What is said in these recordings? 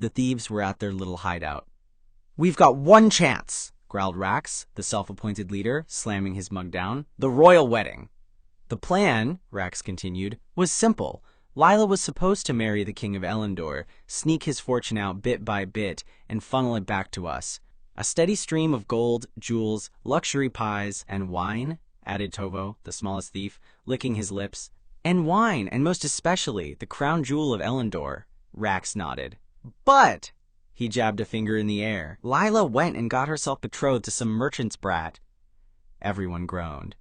The thieves were at their little hideout. "We've got one chance," growled Rax, the self-appointed leader, slamming his mug down. "The royal wedding." "The plan," Rax continued, "was simple. Lila was supposed to marry the king of Elendor, sneak his fortune out bit by bit, and funnel it back to us. A steady stream of gold, jewels, luxury pies, and wine," added Tovo, the smallest thief, licking his lips. "And wine, and most especially the crown jewel of Elendor," Rax nodded. "But," he jabbed a finger in the air, "Lila went and got herself betrothed to some merchant's brat." Everyone groaned.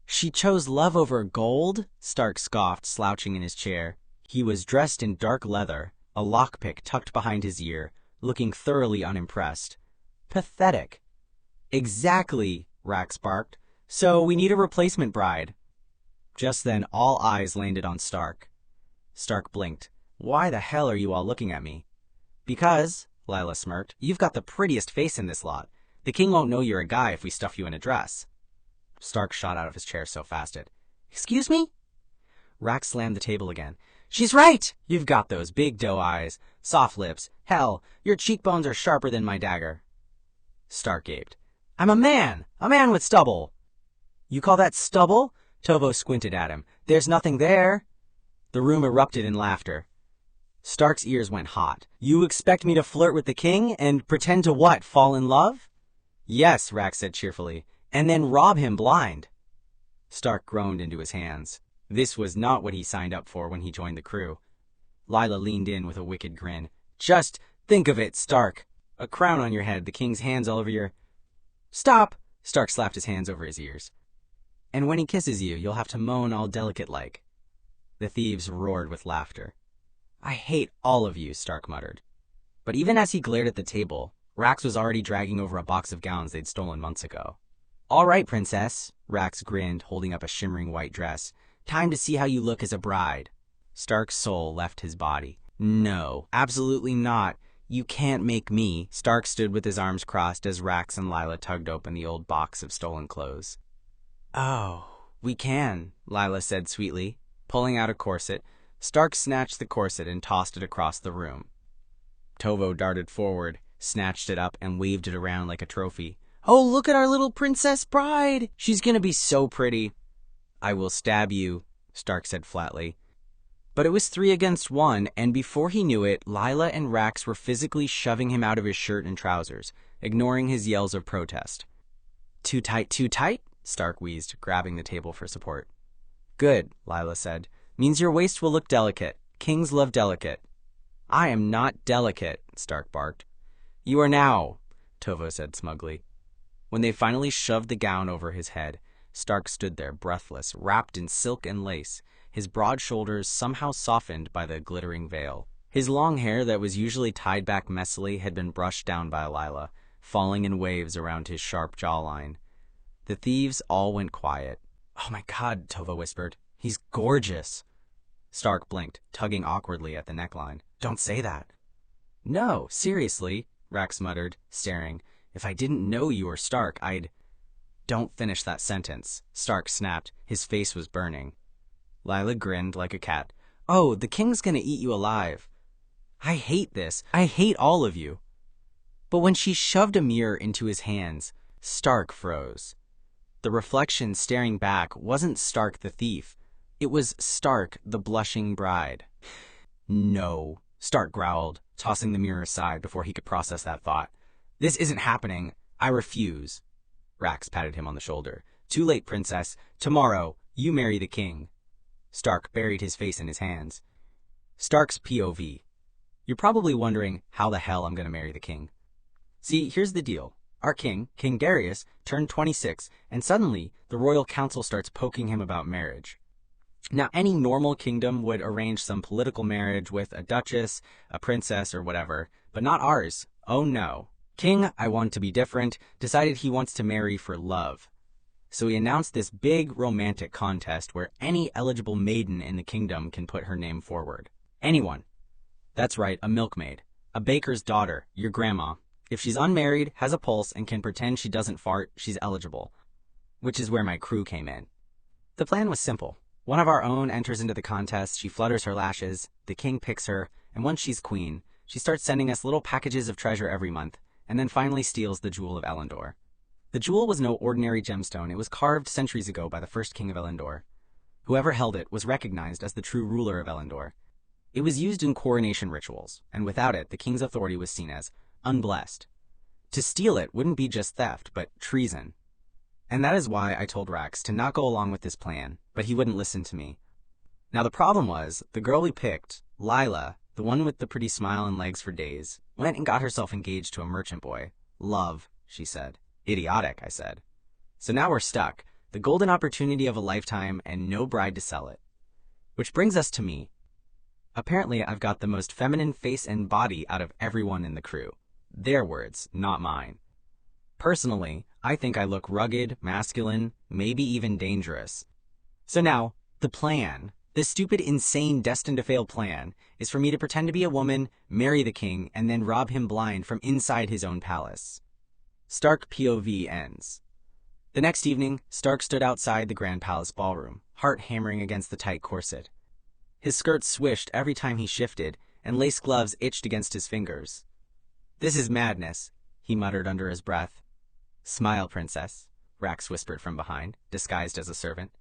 "She chose love over gold?" Stark scoffed, slouching in his chair. He was dressed in dark leather, a lockpick tucked behind his ear, looking thoroughly unimpressed. "Pathetic." "Exactly," Rax barked. "So we need a replacement bride." Just then, all eyes landed on Stark. Stark blinked. "Why the hell are you all looking at me?" "Because," Lila smirked, "you've got the prettiest face in this lot. The king won't know you're a guy if we stuff you in a dress." Stark shot out of his chair so fast it. "Excuse me?" Rax slammed the table again. "She's right! You've got those big doe eyes, soft lips. Hell, your cheekbones are sharper than my dagger." Stark gaped. "I'm a man with stubble." "You call that stubble?" Tovo squinted at him. "There's nothing there." The room erupted in laughter. Stark's ears went hot. "You expect me to flirt with the king and pretend to what, fall in love?" "Yes," Rax said cheerfully, "and then rob him blind." Stark groaned into his hands. This was not what he signed up for when he joined the crew. Lila leaned in with a wicked grin. "Just think of it, Stark. A crown on your head, the king's hands all over your—" "Stop!" Stark slapped his hands over his ears. "And when he kisses you, you'll have to moan all delicate-like." The thieves roared with laughter. "I hate all of you," Stark muttered. But even as he glared at the table, Rax was already dragging over a box of gowns they'd stolen months ago. "All right, princess," Rax grinned, holding up a shimmering white dress. "Time to see how you look as a bride." Stark's soul left his body. "No, absolutely not. You can't make me." Stark stood with his arms crossed as Rax and Lila tugged open the old box of stolen clothes. "Oh, we can," Lila said sweetly, pulling out a corset. Stark snatched the corset and tossed it across the room. Tovo darted forward, snatched it up, and waved it around like a trophy. "Oh, look at our little princess bride! She's gonna be so pretty." "I will stab you," Stark said flatly. But it was 3 against 1, and before he knew it, Lila and Rax were physically shoving him out of his shirt and trousers, ignoring his yells of protest. Too tight," Stark wheezed, grabbing the table for support. "Good," Lila said. "Means your waist will look delicate. Kings love delicate." "I am not delicate," Stark barked. "You are now," Tovo said smugly. When they finally shoved the gown over his head, Stark stood there breathless, wrapped in silk and lace, his broad shoulders somehow softened by the glittering veil. His long hair that was usually tied back messily had been brushed down by Lila, falling in waves around his sharp jawline. The thieves all went quiet. "Oh my God," Tovo whispered. "He's gorgeous." Stark blinked, tugging awkwardly at the neckline. "Don't say that." "No, seriously," Rax muttered, staring. "If I didn't know you were Stark, I'd—" "Don't finish that sentence," Stark snapped. His face was burning. Lila grinned like a cat. "Oh, the king's gonna eat you alive." "I hate this. I hate all of you." But when she shoved a mirror into his hands, Stark froze. The reflection staring back wasn't Stark the thief. It was Stark the blushing bride. "No," Stark growled, tossing the mirror aside before he could process that thought. "This isn't happening. I refuse." Rax patted him on the shoulder. "Too late, princess. Tomorrow, you marry the king." Stark buried his face in his hands. Stark's POV. You're probably wondering how the hell I'm going to marry the king. See, here's the deal. Our king, King Darius, turned 26, and suddenly the royal council starts poking him about marriage. Now, any normal kingdom would arrange some political marriage with a duchess, a princess, or whatever, but not ours. Oh no. King, I want to be different, decided he wants to marry for love. So he announced this big romantic contest where any eligible maiden in the kingdom can put her name forward. Anyone. That's right, a milkmaid. A baker's daughter, your grandma. If she's unmarried, has a pulse, and can pretend she doesn't fart, she's eligible. Which is where my crew came in. The plan was simple. One of our own enters into the contest, she flutters her lashes, the king picks her, and once she's queen, She starts sending us little packages of treasure every month, and then finally steals the Jewel of Elendor. The jewel was no ordinary gemstone. It was carved centuries ago by the first king of Elendor. Whoever held it was recognized as the true ruler of Elendor. It was used in coronation rituals, and without it, the king's authority was seen as unblessed. To steal it wouldn't be just theft, but treason. And that is why I told Rax to not go along with this plan, but he wouldn't listen to me. Now the problem was, the girl we picked, Lila, the one with the pretty smile and legs for days, went and got herself engaged to a merchant boy. Love, she said. Idiotic, I said. So now we're stuck. The golden opportunity of a lifetime and no bride to sell it. Which brings us to me. Apparently, I've got the most feminine face and body out of everyone in the crew. Their words, not mine. Personally, I think I look rugged, masculine, maybe even dangerous. So now, the plan. This stupid, insane, destined-to-fail plan is for me to pretend to be a woman, marry the king, and then rob him blind from inside his own palace. Stark POV ends. The next evening, Stark stood outside the Grand Palace ballroom, heart hammering against the tight corset. His skirt swished every time he shifted, and lace gloves itched against his fingers. "This is madness," he muttered under his breath. "Smile, princess," Rax whispered from behind, disguised as a servant.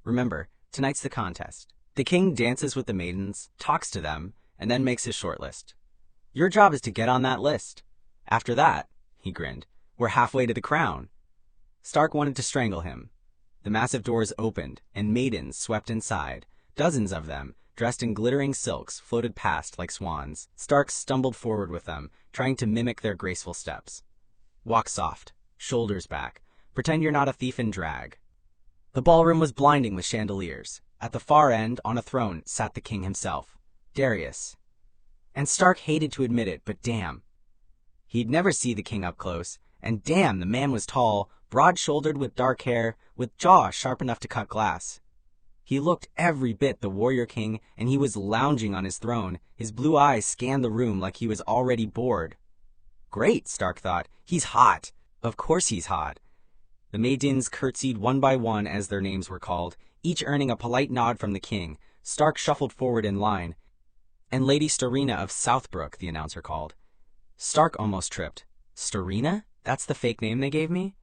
"Remember, tonight's the contest. The king dances with the maidens, talks to them, and then makes his shortlist. Your job is to get on that list. After that," he grinned, "we're halfway to the crown." Stark wanted to strangle him. The massive doors opened, and maidens swept inside. Dozens of them, dressed in glittering silks, floated past like swans. Stark stumbled forward with them, trying to mimic their graceful steps. "Walk soft, shoulders back. Pretend you're not a thief in drag." The ballroom was blinding with chandeliers. At the far end, on a throne, sat the king himself, Darius. And Stark hated to admit it, but damn. He'd never see the king up close, and damn, the man was tall, broad-shouldered with dark hair, with jaw sharp enough to cut glass. He looked every bit the warrior king, and he was lounging on his throne. His blue eyes scanned the room like he was already bored. Great, Stark thought. He's hot. Of course he's hot. The maidens curtsied one by one as their names were called, each earning a polite nod from the king. Stark shuffled forward in line. "And Lady Starina of Southbrook," the announcer called. Stark almost tripped. "Starina? That's the fake name they gave me?"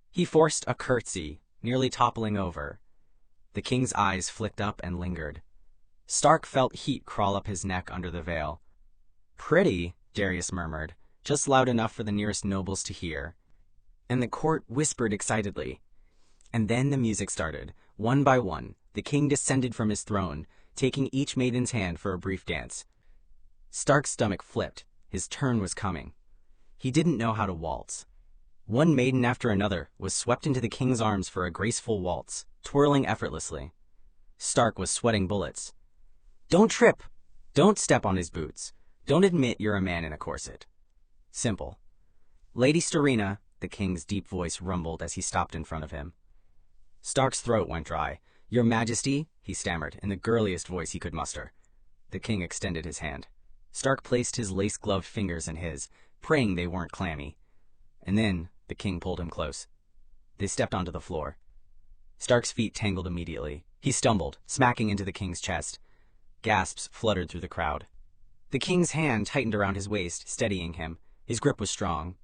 He forced a curtsy, nearly toppling over. The king's eyes flicked up and lingered. Stark felt heat crawl up his neck under the veil. "Pretty," Darius murmured, just loud enough for the nearest nobles to hear. And the court whispered excitedly. And then the music started. One by one, the king descended from his throne, taking each maiden's hand for a brief dance. Stark's stomach flipped. His turn was coming. He didn't know how to waltz. One maiden after another was swept into the king's arms for a graceful waltz, twirling effortlessly. Stark was sweating bullets. "Don't trip. Don't step on his boots. Don't admit you're a man in a corset." Simple. "Lady Starina," the king's deep voice rumbled as he stopped in front of him. Stark's throat went dry. "Your Majesty," he stammered in the girliest voice he could muster. The king extended his hand. Stark placed his lace-gloved fingers in his, praying they weren't clammy. And then the king pulled him close. They stepped onto the floor. Stark's feet tangled immediately. He stumbled, smacking into the king's chest. Gasps fluttered through the crowd. The king's hand tightened around his waist, steadying him. His grip was strong.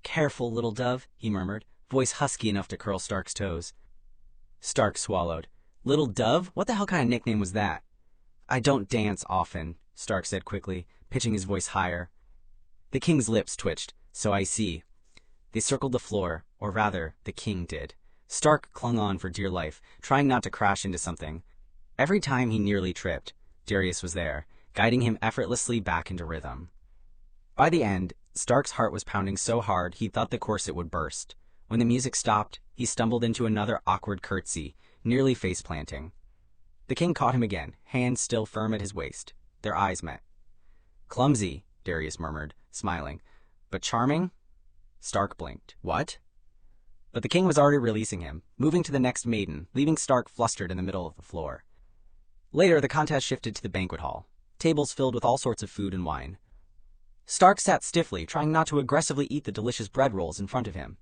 "Careful, little dove," he murmured, voice husky enough to curl Stark's toes. Stark swallowed. "Little dove? What the hell kind of nickname was that?" "I don't dance often," Stark said quickly, pitching his voice higher. The king's lips twitched. "So I see." They circled the floor, or rather, the king did. Stark clung on for dear life, trying not to crash into something. Every time he nearly tripped, Darius was there, guiding him effortlessly back into rhythm. By the end, Stark's heart was pounding so hard he thought the corset would burst. When the music stopped, he stumbled into another awkward curtsy, nearly face-planting. The king caught him again, hands still firm at his waist. Their eyes met. "Clumsy," Darius murmured, smiling. "But charming?" Stark blinked. "What?" But the king was already releasing him, moving to the next maiden, leaving Stark flustered in the middle of the floor. Later, the contest shifted to the banquet hall, tables filled with all sorts of food and wine. Stark sat stiffly, trying not to aggressively eat the delicious bread rolls in front of him.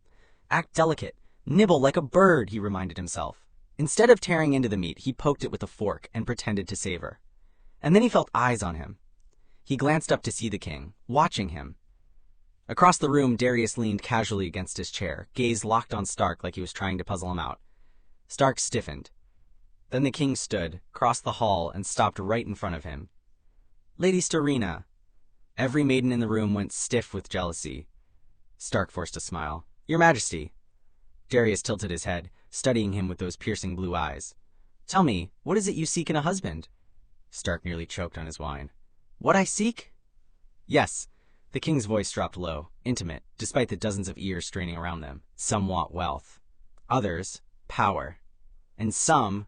"Act delicate. Nibble like a bird," he reminded himself. Instead of tearing into the meat, he poked it with a fork and pretended to savor. And then he felt eyes on him. He glanced up to see the king, watching him. Across the room, Darius leaned casually against his chair, gaze locked on Stark like he was trying to puzzle him out. Stark stiffened. Then the king stood, crossed the hall, and stopped right in front of him. "Lady Starina." Every maiden in the room went stiff with jealousy. Stark forced a smile. "Your Majesty." Darius tilted his head, studying him with those piercing blue eyes. "Tell me, what is it you seek in a husband?" Stark nearly choked on his wine. "What I seek?" "Yes." The king's voice dropped low, intimate, despite the dozens of ears straining around them. "Some want wealth. Others, power. And some,"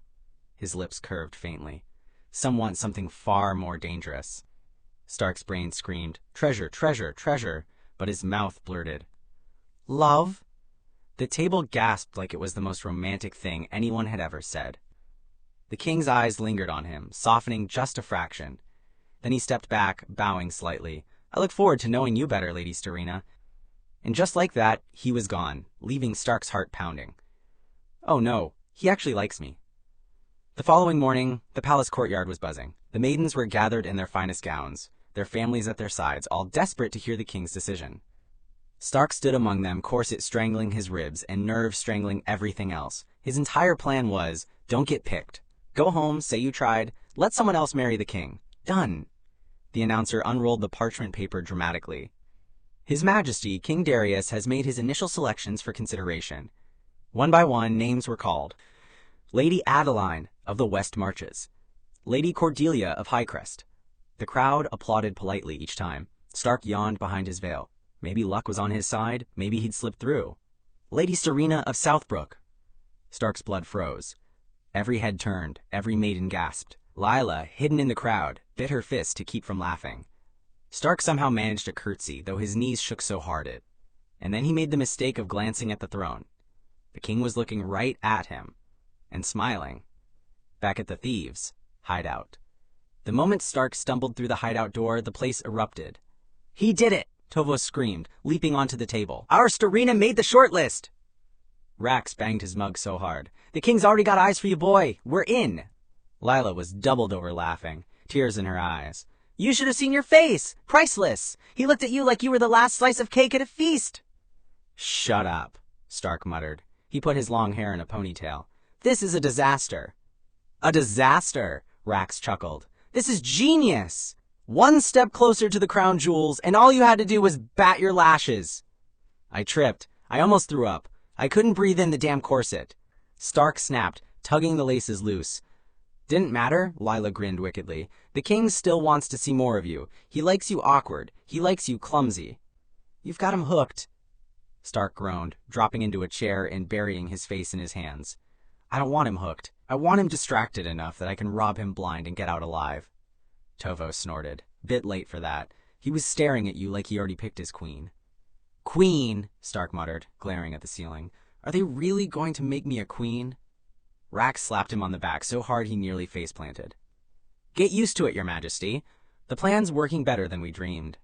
his lips curved faintly, "some want something far more dangerous." Stark's brain screamed, "Treasure, treasure, treasure," but his mouth blurted, "Love?" The table gasped like it was the most romantic thing anyone had ever said. The king's eyes lingered on him, softening just a fraction. Then he stepped back, bowing slightly. "I look forward to knowing you better, Lady Starina." And just like that, he was gone, leaving Stark's heart pounding. Oh no, he actually likes me. The following morning, the palace courtyard was buzzing. The maidens were gathered in their finest gowns, their families at their sides, all desperate to hear the king's decision. Stark stood among them, corset strangling his ribs and nerves strangling everything else. His entire plan was, don't get picked. Go home, say you tried, let someone else marry the king. Done. The announcer unrolled the parchment paper dramatically. His Majesty, King Darius, has made his initial selections for consideration. One by one, names were called. Lady Adeline of the West Marches. Lady Cordelia of Highcrest. The crowd applauded politely each time. Stark yawned behind his veil. Maybe luck was on his side, maybe he'd slip through. Lady Starina of Southbrook. Stark's blood froze. Every head turned, every maiden gasped. Lila, hidden in the crowd, bit her fist to keep from laughing. Stark somehow managed a curtsy, though his knees shook so hard it. And then he made the mistake of glancing at the throne. The king was looking right at him, and smiling. Back at the thieves' hideout. The moment Stark stumbled through the hideout door, the place erupted. "He did it!" Tovos screamed, leaping onto the table. "Our Starina made the shortlist!" Rax banged his mug so hard. "The king's already got eyes for you, boy! We're in!" Lila was doubled over laughing, tears in her eyes. "You should have seen your face! Priceless! He looked at you like you were the last slice of cake at a feast!" "Shut up," Stark muttered. He put his long hair in a ponytail. "This is a disaster." "A disaster," Rax chuckled. "This is genius! One step closer to the crown jewels, and all you had to do was bat your lashes." I tripped. I almost threw up. I couldn't breathe in the damn corset. Stark snapped, tugging the laces loose. "Didn't matter," Lila grinned wickedly. "The king still wants to see more of you. He likes you awkward. He likes you clumsy." "You've got him hooked." Stark groaned, dropping into a chair and burying his face in his hands. "I don't want him hooked. I want him distracted enough that I can rob him blind and get out alive." Tovos snorted. "Bit late for that. He was staring at you like he already picked his queen." "Queen," Stark muttered, glaring at the ceiling. "Are they really going to make me a queen?" Rax slapped him on the back so hard he nearly face-planted. "Get used to it, Your Majesty. The plan's working better than we dreamed."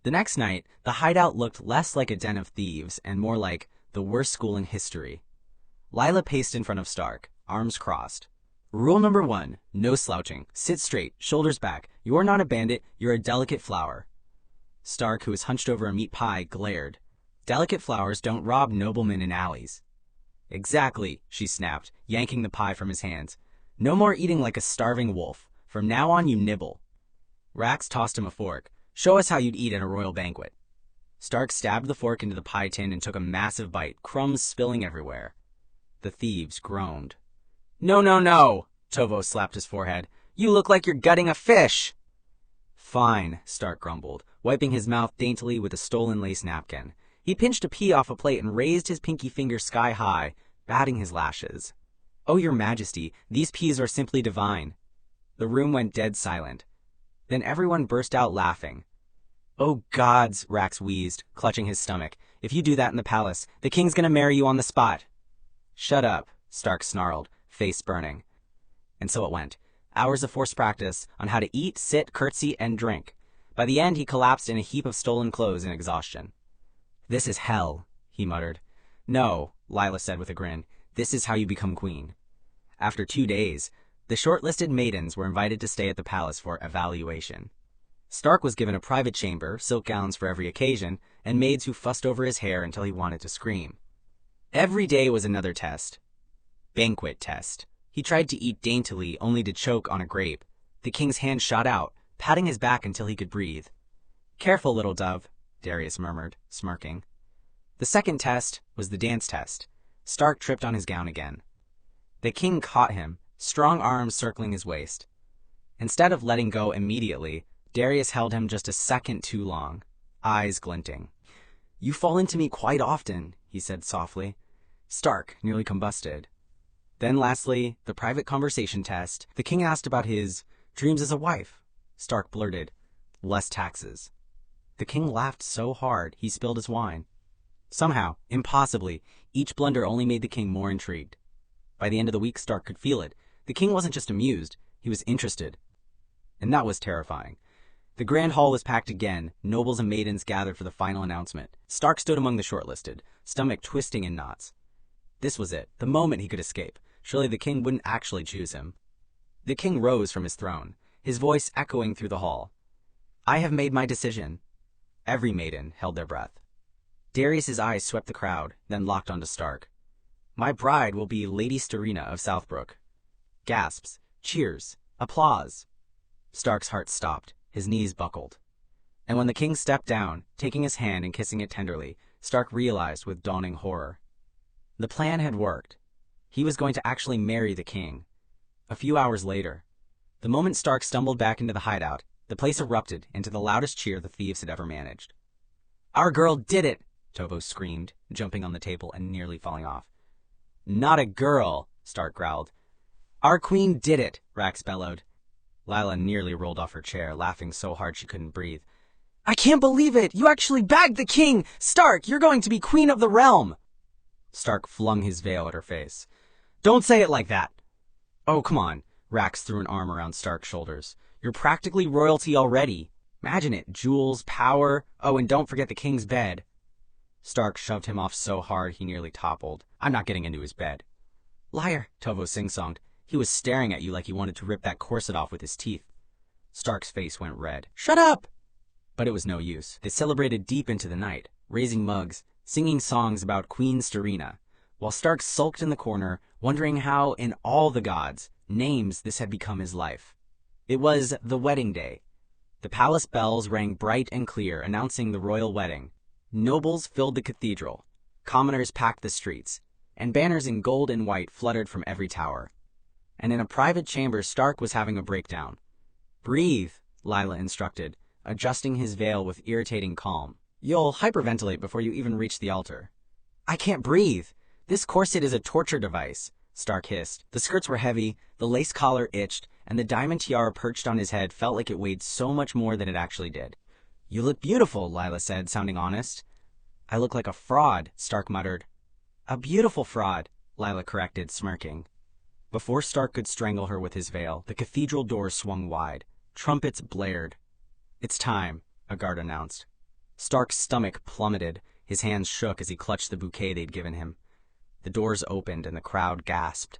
The next night, the hideout looked less like a den of thieves and more like the worst school in history. Lila paced in front of Stark, arms crossed. "Rule number 1, no slouching. Sit straight, shoulders back. You're not a bandit, you're a delicate flower." Stark, who was hunched over a meat pie, glared. "Delicate flowers don't rob noblemen in alleys." "Exactly," she snapped, yanking the pie from his hands. "No more eating like a starving wolf. From now on, you nibble." Rax tossed him a fork. "Show us how you'd eat at a royal banquet." Stark stabbed the fork into the pie tin and took a massive bite, crumbs spilling everywhere. The thieves groaned. "No, no, no!" Tovos slapped his forehead. "You look like you're gutting a fish!" "Fine," Stark grumbled, wiping his mouth daintily with a stolen lace napkin. He pinched a pea off a plate and raised his pinky finger sky high, batting his lashes. "Oh, Your Majesty, these peas are simply divine." The room went dead silent. Then everyone burst out laughing. "Oh gods," Rax wheezed, clutching his stomach. "If you do that in the palace, the king's gonna marry you on the spot." "Shut up," Stark snarled, face burning. And so it went. Hours of forced practice on how to eat, sit, curtsy, and drink. By the end, he collapsed in a heap of stolen clothes in exhaustion. "This is hell," he muttered. "No," Lila said with a grin. "This is how you become queen." After 2 days, the shortlisted maidens were invited to stay at the palace for evaluation. Stark was given a private chamber, silk gowns for every occasion, and maids who fussed over his hair until he wanted to scream. Every day was another test. Banquet test. He tried to eat daintily, only to choke on a grape. The king's hand shot out, patting his back until he could breathe. "Careful, little dove," Darius murmured, smirking. The second test was the dance test. Stark tripped on his gown again. The king caught him, strong arms circling his waist. Instead of letting go immediately, Darius held him just a second too long, eyes glinting. "You fall into me quite often," he said softly. Stark nearly combusted. Then lastly, the private conversation test. The king asked about his dreams as a wife. Stark blurted, "Less taxes." The king laughed so hard he spilled his wine. Somehow, impossibly, each blunder only made the king more intrigued. By the end of the week, Stark could feel it. The king wasn't just amused, he was interested. And that was terrifying. The grand hall was packed again, nobles and maidens gathered for the final announcement. Stark stood among the shortlisted, stomach twisting in knots. This was it, the moment he could escape. Surely the king wouldn't actually choose him. The king rose from his throne, his voice echoing through the hall. "I have made my decision." Every maiden held their breath. Darius's eyes swept the crowd, then locked onto Stark. "My bride will be Lady Starina of Southbrook." Gasps, cheers, applause. Stark's heart stopped, his knees buckled. And when the king stepped down, taking his hand and kissing it tenderly, Stark realized with dawning horror. The plan had worked. He was going to actually marry the king. A few hours later, the moment Stark stumbled back into the hideout, the place erupted into the loudest cheer the thieves had ever managed. "Our girl did it!" Tovo screamed, jumping on the table and nearly falling off. "Not a girl," Stark growled. "Our queen did it," Rax bellowed. Lila nearly rolled off her chair, laughing so hard she couldn't breathe. "I can't believe it! You actually bagged the king! Stark, you're going to be queen of the realm!" Stark flung his veil at her face. "Don't say it like that!" "Oh, come on." Rax threw an arm around Stark's shoulders. "You're practically royalty already. Imagine it, jewels, power, oh, and don't forget the king's bed." Stark shoved him off so hard he nearly toppled. "I'm not getting into his bed." "Liar," Tovo sing-songed. "He was staring at you like he wanted to rip that corset off with his teeth." Stark's face went red. "Shut up!" But it was no use. They celebrated deep into the night, raising mugs, singing songs about Queen Starina, while Stark sulked in the corner, wondering how, in all the gods' names, this had become his life. It was the wedding day. The palace bells rang bright and clear, announcing the royal wedding. Nobles filled the cathedral, commoners packed the streets, and banners in gold and white fluttered from every tower. And in a private chamber, Stark was having a breakdown. "Breathe," Lila instructed, adjusting his veil with irritating calm. "You'll hyperventilate before you even reach the altar." "I can't breathe. This corset is a torture device," Stark hissed. The skirts were heavy, the lace collar itched, and the diamond tiara perched on his head felt like it weighed so much more than it actually did. "You look beautiful," Lila said, sounding honest. "I look like a fraud," Stark muttered. "A beautiful fraud," Lila corrected, smirking. Before Stark could strangle her with his veil, the cathedral doors swung wide. Trumpets blared. "It's time," a guard announced. Stark's stomach plummeted. His hands shook as he clutched the bouquet they'd given him. The doors opened and the crowd gasped.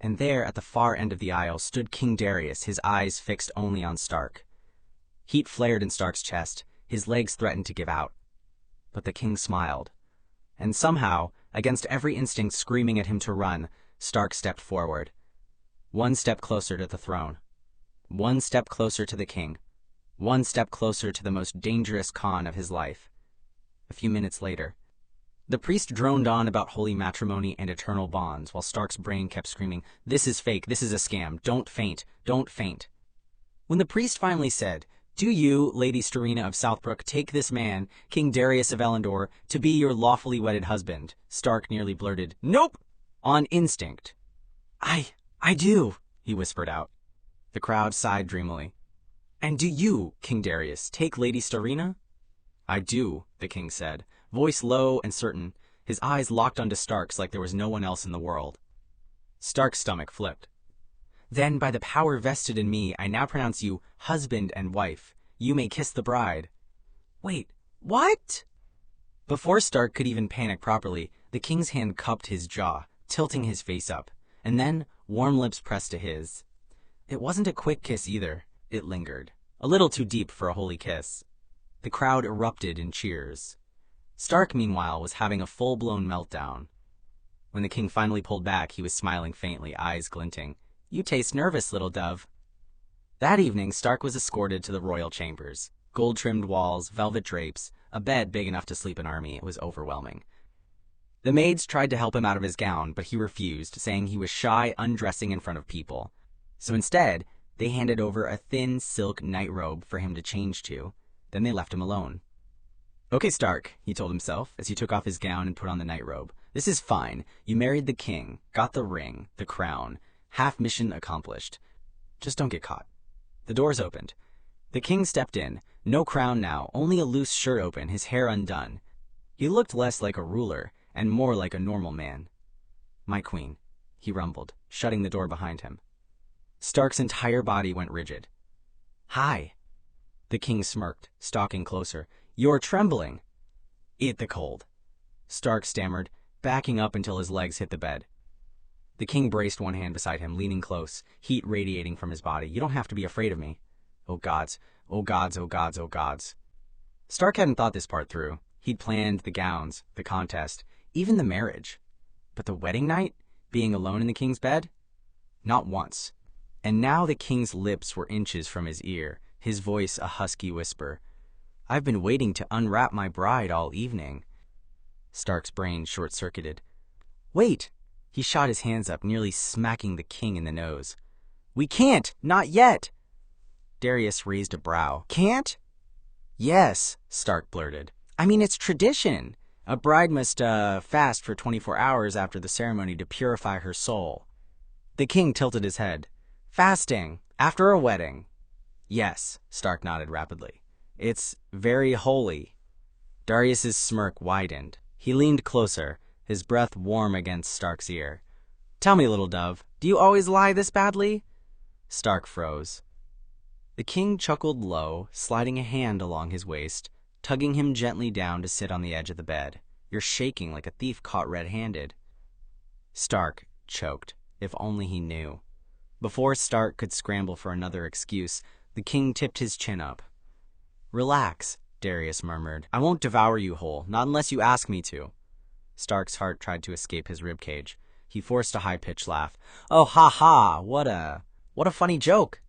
And there, at the far end of the aisle, stood King Darius, his eyes fixed only on Stark. Heat flared in Stark's chest. His legs threatened to give out. But the king smiled. And somehow, against every instinct screaming at him to run, Stark stepped forward. One step closer to the throne. One step closer to the king. One step closer to the most dangerous con of his life. A few minutes later, the priest droned on about holy matrimony and eternal bonds, while Stark's brain kept screaming, "This is fake, this is a scam, don't faint, don't faint." When the priest finally said, "Do you, Lady Starina of Southbrook, take this man, King Darius of Elendor, to be your lawfully wedded husband?" Stark nearly blurted, "Nope!" on instinct. I do," he whispered out. The crowd sighed dreamily. "And do you, King Darius, take Lady Starina?" "I do," the king said, voice low and certain, his eyes locked onto Stark's like there was no one else in the world. Stark's stomach flipped. "Then, by the power vested in me, I now pronounce you husband and wife. You may kiss the bride." "Wait, what?" Before Stark could even panic properly, the king's hand cupped his jaw, tilting his face up, and then warm lips pressed to his. It wasn't a quick kiss either. It lingered. a little too deep for a holy kiss. The crowd erupted in cheers. Stark, meanwhile, was having a full-blown meltdown. When the king finally pulled back, he was smiling faintly, eyes glinting. "You taste nervous, little dove." That evening, Stark was escorted to the royal chambers. Gold-trimmed walls, velvet drapes, a bed big enough to sleep an army. It was overwhelming. The maids tried to help him out of his gown, but he refused, saying he was shy undressing in front of people. So instead, they handed over a thin silk nightrobe for him to change to. Then they left him alone. "Okay, Stark," he told himself as he took off his gown and put on the nightrobe. "This is fine. You married the king, got the ring, the crown. Half mission accomplished. Just don't get caught." The doors opened. The king stepped in. No crown now, only a loose shirt open, his hair undone. He looked less like a ruler and more like a normal man. "My queen," he rumbled, shutting the door behind him. Stark's entire body went rigid. "Hi." The king smirked, stalking closer. "You're trembling." "Eat the cold," Stark stammered, backing up until his legs hit the bed. The king braced one hand beside him, leaning close, heat radiating from his body. "You don't have to be afraid of me." "Oh gods, oh gods, oh gods, oh gods." Stark hadn't thought this part through. He'd planned the gowns, the contest, even the marriage. But the wedding night? Being alone in the king's bed? Not once. And now the king's lips were inches from his ear, his voice a husky whisper. "I've been waiting to unwrap my bride all evening." Stark's brain short-circuited. "Wait!" He shot his hands up, nearly smacking the king in the nose. "We can't! Not yet!" Darius raised a brow. "Can't?" "Yes," Stark blurted. "I mean, it's tradition. A bride must, fast for 24 hours after the ceremony to purify her soul." The king tilted his head. "Fasting, after a wedding." "Yes," Stark nodded rapidly. "It's very holy." Darius's smirk widened. He leaned closer, his breath warm against Stark's ear. "Tell me, little dove, do you always lie this badly?" Stark froze. The king chuckled low, sliding a hand along his waist, tugging him gently down to sit on the edge of the bed. "You're shaking like a thief caught red-handed." Stark choked. If only he knew. Before Stark could scramble for another excuse, the king tipped his chin up. "Relax," Darius murmured. "I won't devour you whole, not unless you ask me to." Stark's heart tried to escape his ribcage. He forced a high-pitched laugh. "Oh, ha-ha, what a funny joke."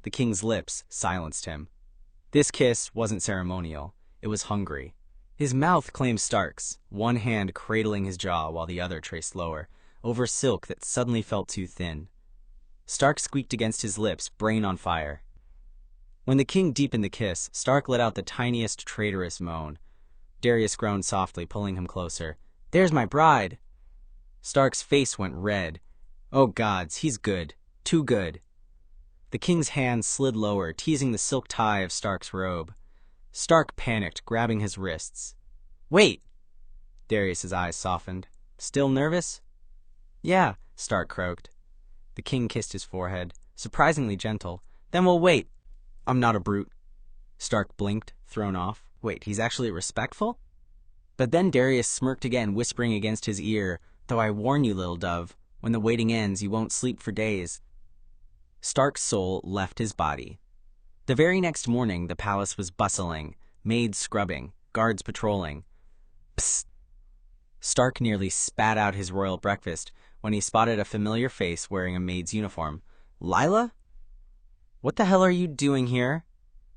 The king's lips silenced him. This kiss wasn't ceremonial. It was hungry. His mouth claimed Stark's, one hand cradling his jaw while the other traced lower, over silk that suddenly felt too thin. Stark squeaked against his lips, brain on fire. When the king deepened the kiss, Stark let out the tiniest traitorous moan. Darius groaned softly, pulling him closer. "There's my bride." Stark's face went red. Oh gods, he's good. Too good. The king's hand slid lower, teasing the silk tie of Stark's robe. Stark panicked, grabbing his wrists. "Wait!" Darius's eyes softened. "Still nervous?" "Yeah," Stark croaked. The king kissed his forehead, surprisingly gentle. "Then we'll wait." "I'm not a brute." Stark blinked, thrown off. Wait, he's actually respectful? But then Darius smirked again, whispering against his ear, "Though I warn you, little dove, when the waiting ends, you won't sleep for days." Stark's soul left his body. The very next morning, the palace was bustling, maids scrubbing, guards patrolling. Psst! Stark nearly spat out his royal breakfast when he spotted a familiar face wearing a maid's uniform. "Lila? What the hell are you doing here?"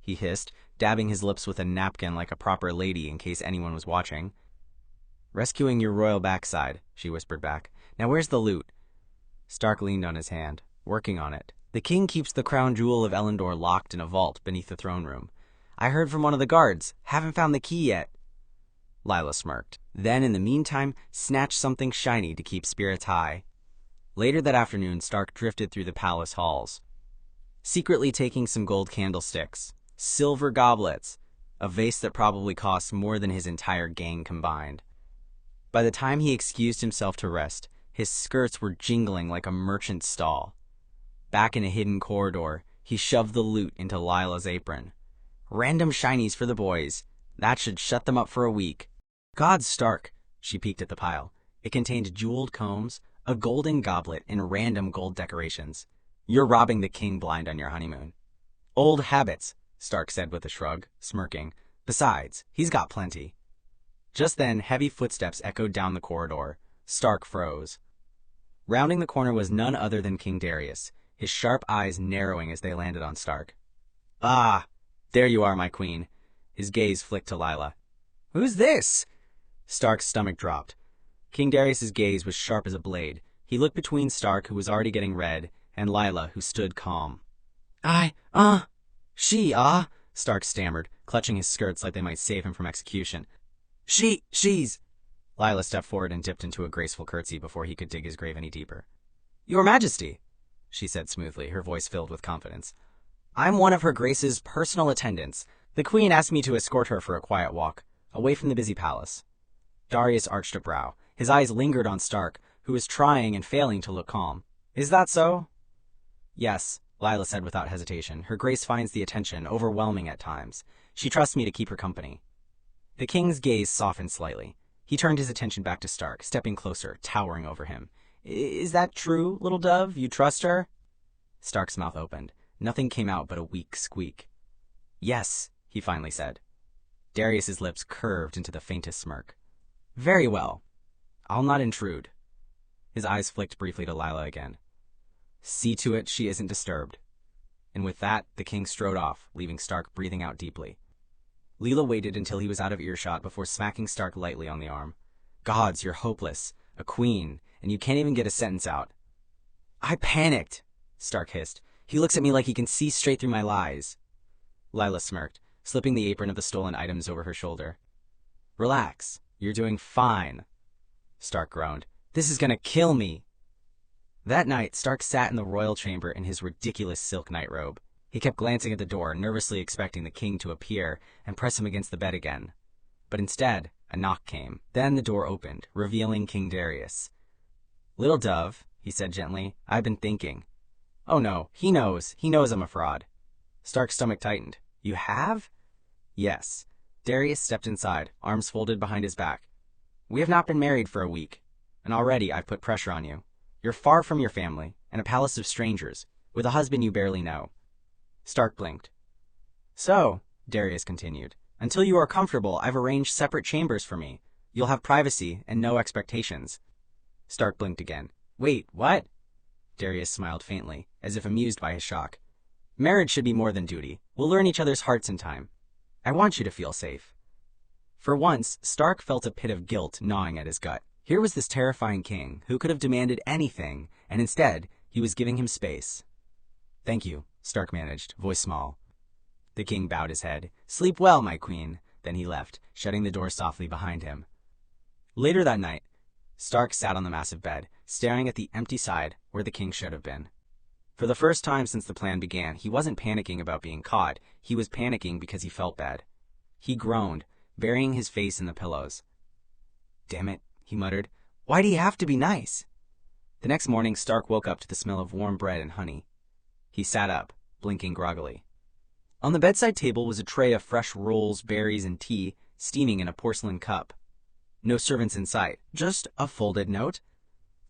he hissed, dabbing his lips with a napkin like a proper lady in case anyone was watching. "Rescuing your royal backside," she whispered back. "Now where's the loot?" Stark leaned on his hand, working on it. "The king keeps the crown jewel of Elendor locked in a vault beneath the throne room. I heard from one of the guards. Haven't found the key yet." Lila smirked. Then, in the meantime, snatched something shiny to keep spirits high. Later that afternoon, Stark drifted through the palace halls, secretly taking some gold candlesticks, silver goblets, a vase that probably cost more than his entire gang combined. By the time he excused himself to rest, his skirts were jingling like a merchant's stall. Back in a hidden corridor, he shoved the loot into Lila's apron. "Random shinies for the boys. That should shut them up for a week." "God, Stark," she peeked at the pile. It contained jeweled combs, a golden goblet, and random gold decorations. "You're robbing the king blind on your honeymoon." "Old habits," Stark said with a shrug, smirking. Besides, he's got plenty. Just then, heavy footsteps echoed down the corridor. Stark froze. Rounding the corner was none other than King Darius, his sharp eyes narrowing as they landed on Stark. Ah, there you are, my queen. His gaze flicked to Lila. Who's this? Stark's stomach dropped. King Darius's gaze was sharp as a blade. He looked between Stark, who was already getting red, and Lila, who stood calm. Stark stammered, clutching his skirts like they might save him from execution. She's... Lila stepped forward and dipped into a graceful curtsy before he could dig his grave any deeper. Your Majesty, she said smoothly, her voice filled with confidence. I'm one of her Grace's personal attendants. The Queen asked me to escort her for a quiet walk, away from the busy palace. Darius arched a brow. His eyes lingered on Stark, who was trying and failing to look calm. Is that so? Yes, Lila said without hesitation. Her Grace finds the attention overwhelming at times. She trusts me to keep her company. The king's gaze softened slightly. He turned his attention back to Stark, stepping closer, towering over him. Is that true, little dove? You trust her? Stark's mouth opened. Nothing came out but a weak squeak. Yes, he finally said. Darius's lips curved into the faintest smirk. Very well. I'll not intrude. His eyes flicked briefly to Lila again. See to it she isn't disturbed. And with that, the king strode off, leaving Stark breathing out deeply. Lila waited until he was out of earshot before smacking Stark lightly on the arm. Gods, you're hopeless. A queen, and you can't even get a sentence out. I panicked, Stark hissed. He looks at me like he can see straight through my lies. Lila smirked, slipping the apron of the stolen items over her shoulder. Relax. You're doing fine. Stark groaned. This is gonna kill me. That night, Stark sat in the royal chamber in his ridiculous silk nightrobe. He kept glancing at the door, nervously expecting the king to appear and press him against the bed again. But instead, a knock came. Then the door opened, revealing King Darius. Little dove, he said gently, I've been thinking. Oh no, he knows I'm a fraud. Stark's stomach tightened. You have? Yes. Darius stepped inside, arms folded behind his back. We have not been married for a week, and already I've put pressure on you. You're far from your family, in a palace of strangers, with a husband you barely know. Stark blinked. So, Darius continued, until you are comfortable, I've arranged separate chambers for me. You'll have privacy and no expectations. Stark blinked again. Wait, what? Darius smiled faintly, as if amused by his shock. Marriage should be more than duty. We'll learn each other's hearts in time. I want you to feel safe. For once, Stark felt a pit of guilt gnawing at his gut. Here was this terrifying king, who could have demanded anything, and instead, he was giving him space. Thank you, Stark managed, voice small. The king bowed his head. Sleep well, my queen. Then he left, shutting the door softly behind him. Later that night, Stark sat on the massive bed, staring at the empty side where the king should have been. For the first time since the plan began, he wasn't panicking about being caught. He was panicking because he felt bad. He groaned, burying his face in the pillows. Damn it, he muttered. Why'd he have to be nice? The next morning, Stark woke up to the smell of warm bread and honey. He sat up, blinking groggily. On the bedside table was a tray of fresh rolls, berries, and tea, steaming in a porcelain cup. No servants in sight, just a folded note.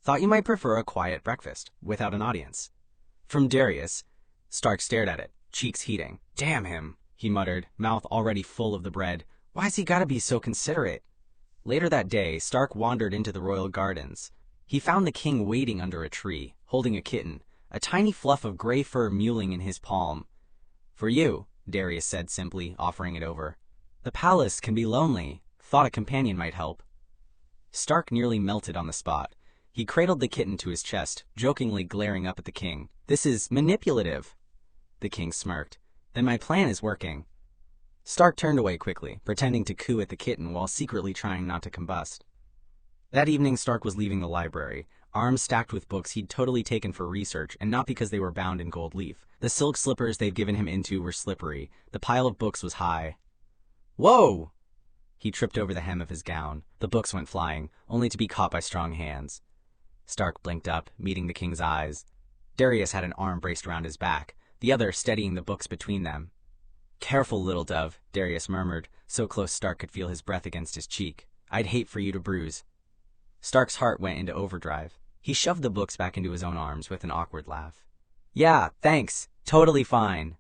Thought you might prefer a quiet breakfast, without an audience. From Darius. Stark stared at it, cheeks heating. Damn him, he muttered, mouth already full of the bread. Why's he gotta be so considerate? Later that day, Stark wandered into the royal gardens. He found the king waiting under a tree, holding a kitten, a tiny fluff of gray fur mewling in his palm. For you, Darius said simply, offering it over. The palace can be lonely. Thought a companion might help. Stark nearly melted on the spot. He cradled the kitten to his chest, jokingly glaring up at the king. This is manipulative. The king smirked. Then my plan is working. Stark turned away quickly, pretending to coo at the kitten while secretly trying not to combust. That evening, Stark was leaving the library, arms stacked with books he'd totally taken for research, and not because they were bound in gold leaf. The silk slippers they'd given him into were slippery. The pile of books was high. Whoa! He tripped over the hem of his gown. The books went flying, only to be caught by strong hands. Stark blinked up, meeting the king's eyes. Darius had an arm braced around his back, the other steadying the books between them. Careful, little dove, Darius murmured, so close Stark could feel his breath against his cheek. I'd hate for you to bruise. Stark's heart went into overdrive. He shoved the books back into his own arms with an awkward laugh. Yeah, thanks. Totally fine.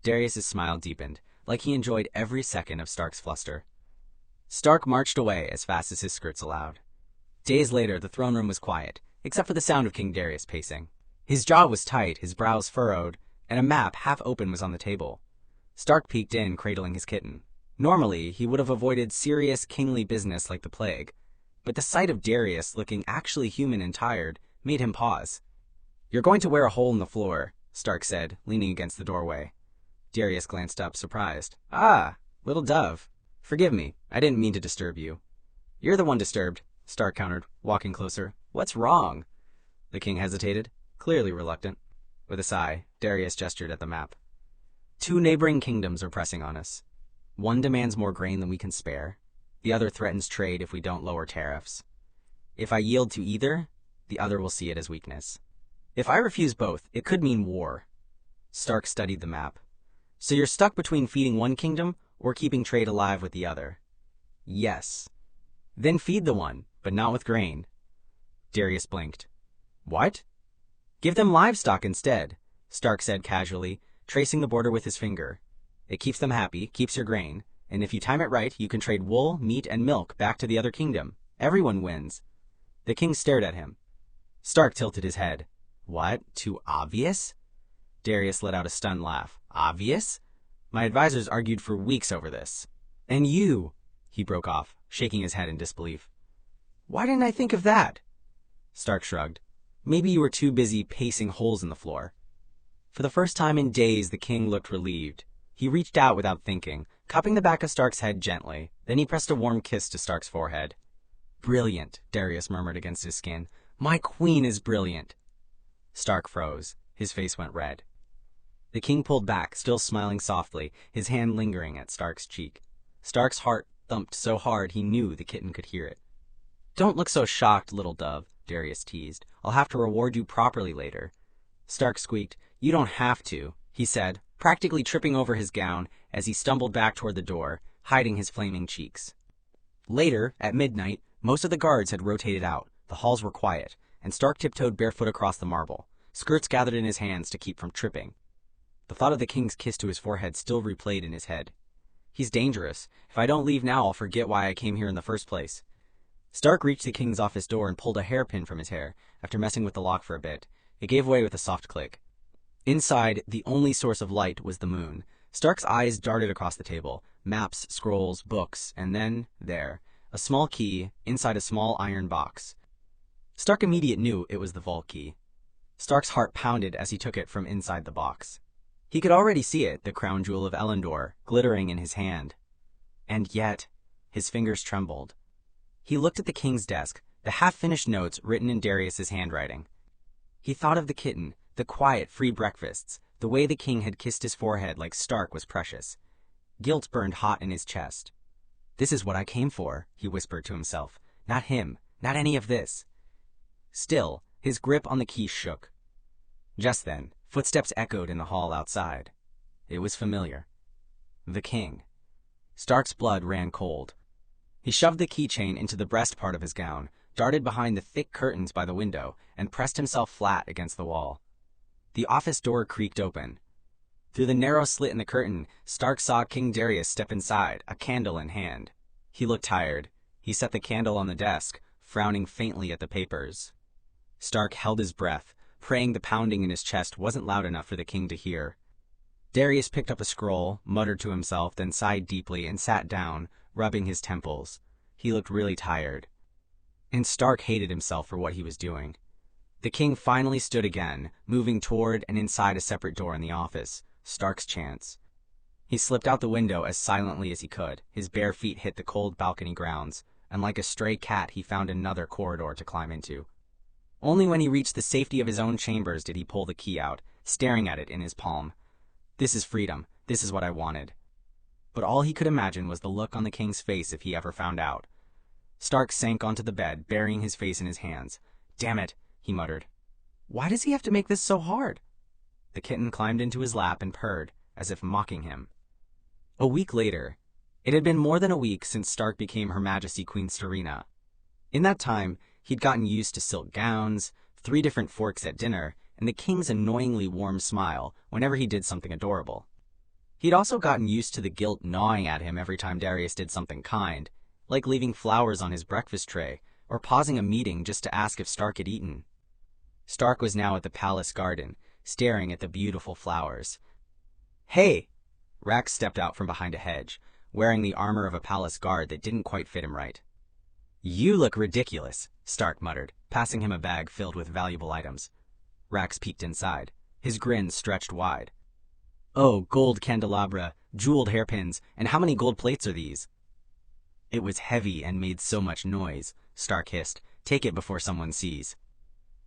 Darius's smile deepened, like he enjoyed every second of Stark's fluster. Stark marched away as fast as his skirts allowed. Days later, the throne room was quiet, except for the sound of King Darius pacing. His jaw was tight, his brows furrowed, and a map half open was on the table. Stark peeked in, cradling his kitten. Normally, he would have avoided serious kingly business like the plague, but the sight of Darius looking actually human and tired made him pause. "You're going to wear a hole in the floor," Stark said, leaning against the doorway. Darius glanced up, surprised. "Ah, little dove. Forgive me, I didn't mean to disturb you." "You're the one disturbed," Stark countered, walking closer. "What's wrong?" The king hesitated, clearly reluctant. With a sigh, Darius gestured at the map. "Two neighboring kingdoms are pressing on us. One demands more grain than we can spare. The other threatens trade if we don't lower tariffs. If I yield to either, the other will see it as weakness. If I refuse both, it could mean war." Stark studied the map. "So you're stuck between feeding one kingdom or keeping trade alive with the other?" "Yes." "Then feed the one, but not with grain." Darius blinked. "What?" "Give them livestock instead," Stark said casually, tracing the border with his finger. "It keeps them happy, keeps your grain, and if you time it right, you can trade wool, meat, and milk back to the other kingdom. Everyone wins." The king stared at him. Stark tilted his head. "What? Too obvious?" Darius let out a stunned laugh. "Obvious? My advisors argued for weeks over this. And you," he broke off, shaking his head in disbelief. "Why didn't I think of that?" Stark shrugged. "Maybe you were too busy pacing holes in the floor." For the first time in days, the king looked relieved. He reached out without thinking, cupping the back of Stark's head gently. Then he pressed a warm kiss to Stark's forehead. "Brilliant," Darius murmured against his skin. "My queen is brilliant." Stark froze. His face went red. The king pulled back, still smiling softly, his hand lingering at Stark's cheek. Stark's heart thumped so hard he knew the kitten could hear it. "Don't look so shocked, little dove," Darius teased. "I'll have to reward you properly later." Stark squeaked. "You don't have to," he said, practically tripping over his gown as he stumbled back toward the door, hiding his flaming cheeks. Later, at midnight, most of the guards had rotated out, the halls were quiet, and Stark tiptoed barefoot across the marble, skirts gathered in his hands to keep from tripping. The thought of the king's kiss to his forehead still replayed in his head. "He's dangerous. If I don't leave now, I'll forget why I came here in the first place." Stark reached the king's office door and pulled a hairpin from his hair. After messing with the lock for a bit, it gave way with a soft click. Inside, the only source of light was the moon. Stark's eyes darted across the table. Maps, scrolls, books, and then, there, a small key inside a small iron box. Stark immediately knew it was the vault key. Stark's heart pounded as he took it from inside the box. He could already see it, the crown jewel of Elendor, glittering in his hand. And yet, his fingers trembled. He looked at the king's desk, the half-finished notes written in Darius's handwriting. He thought of the kitten, the quiet, free breakfasts, the way the king had kissed his forehead like Stark was precious. Guilt burned hot in his chest. "This is what I came for," he whispered to himself. "Not him, not any of this." Still, his grip on the key shook. Just then, footsteps echoed in the hall outside. It was familiar. The king. Stark's blood ran cold. He shoved the keychain into the breast part of his gown, darted behind the thick curtains by the window, and pressed himself flat against the wall. The office door creaked open. Through the narrow slit in the curtain, Stark saw King Darius step inside, a candle in hand. He looked tired. He set the candle on the desk, frowning faintly at the papers. Stark held his breath, praying the pounding in his chest wasn't loud enough for the king to hear. Darius picked up a scroll, muttered to himself, then sighed deeply and sat down, rubbing his temples. He looked really tired. And Stark hated himself for what he was doing. The king finally stood again, moving toward and inside a separate door in the office. Stark's chance. He slipped out the window as silently as he could. His bare feet hit the cold balcony grounds, and like a stray cat he found another corridor to climb into. Only when he reached the safety of his own chambers did he pull the key out, staring at it in his palm. This is freedom. This is what I wanted. But all he could imagine was the look on the king's face if he ever found out. Stark sank onto the bed, burying his face in his hands. "Damn it," he muttered. "Why does he have to make this so hard?" The kitten climbed into his lap and purred, as if mocking him. A week later. It had been more than a week since Stark became Her Majesty Queen Serena. In that time, he'd gotten used to silk gowns, 3 different forks at dinner, and the king's annoyingly warm smile whenever he did something adorable. He'd also gotten used to the guilt gnawing at him every time Darius did something kind, like leaving flowers on his breakfast tray, or pausing a meeting just to ask if Stark had eaten. Stark was now at the palace garden, staring at the beautiful flowers. "Hey!" Rax stepped out from behind a hedge, wearing the armor of a palace guard that didn't quite fit him right. "You look ridiculous," Stark muttered, passing him a bag filled with valuable items. Rax peeked inside. His grin stretched wide. "Oh, gold candelabra, jeweled hairpins, and how many gold plates are these?" "It was heavy and made so much noise," Stark hissed. "Take it before someone sees."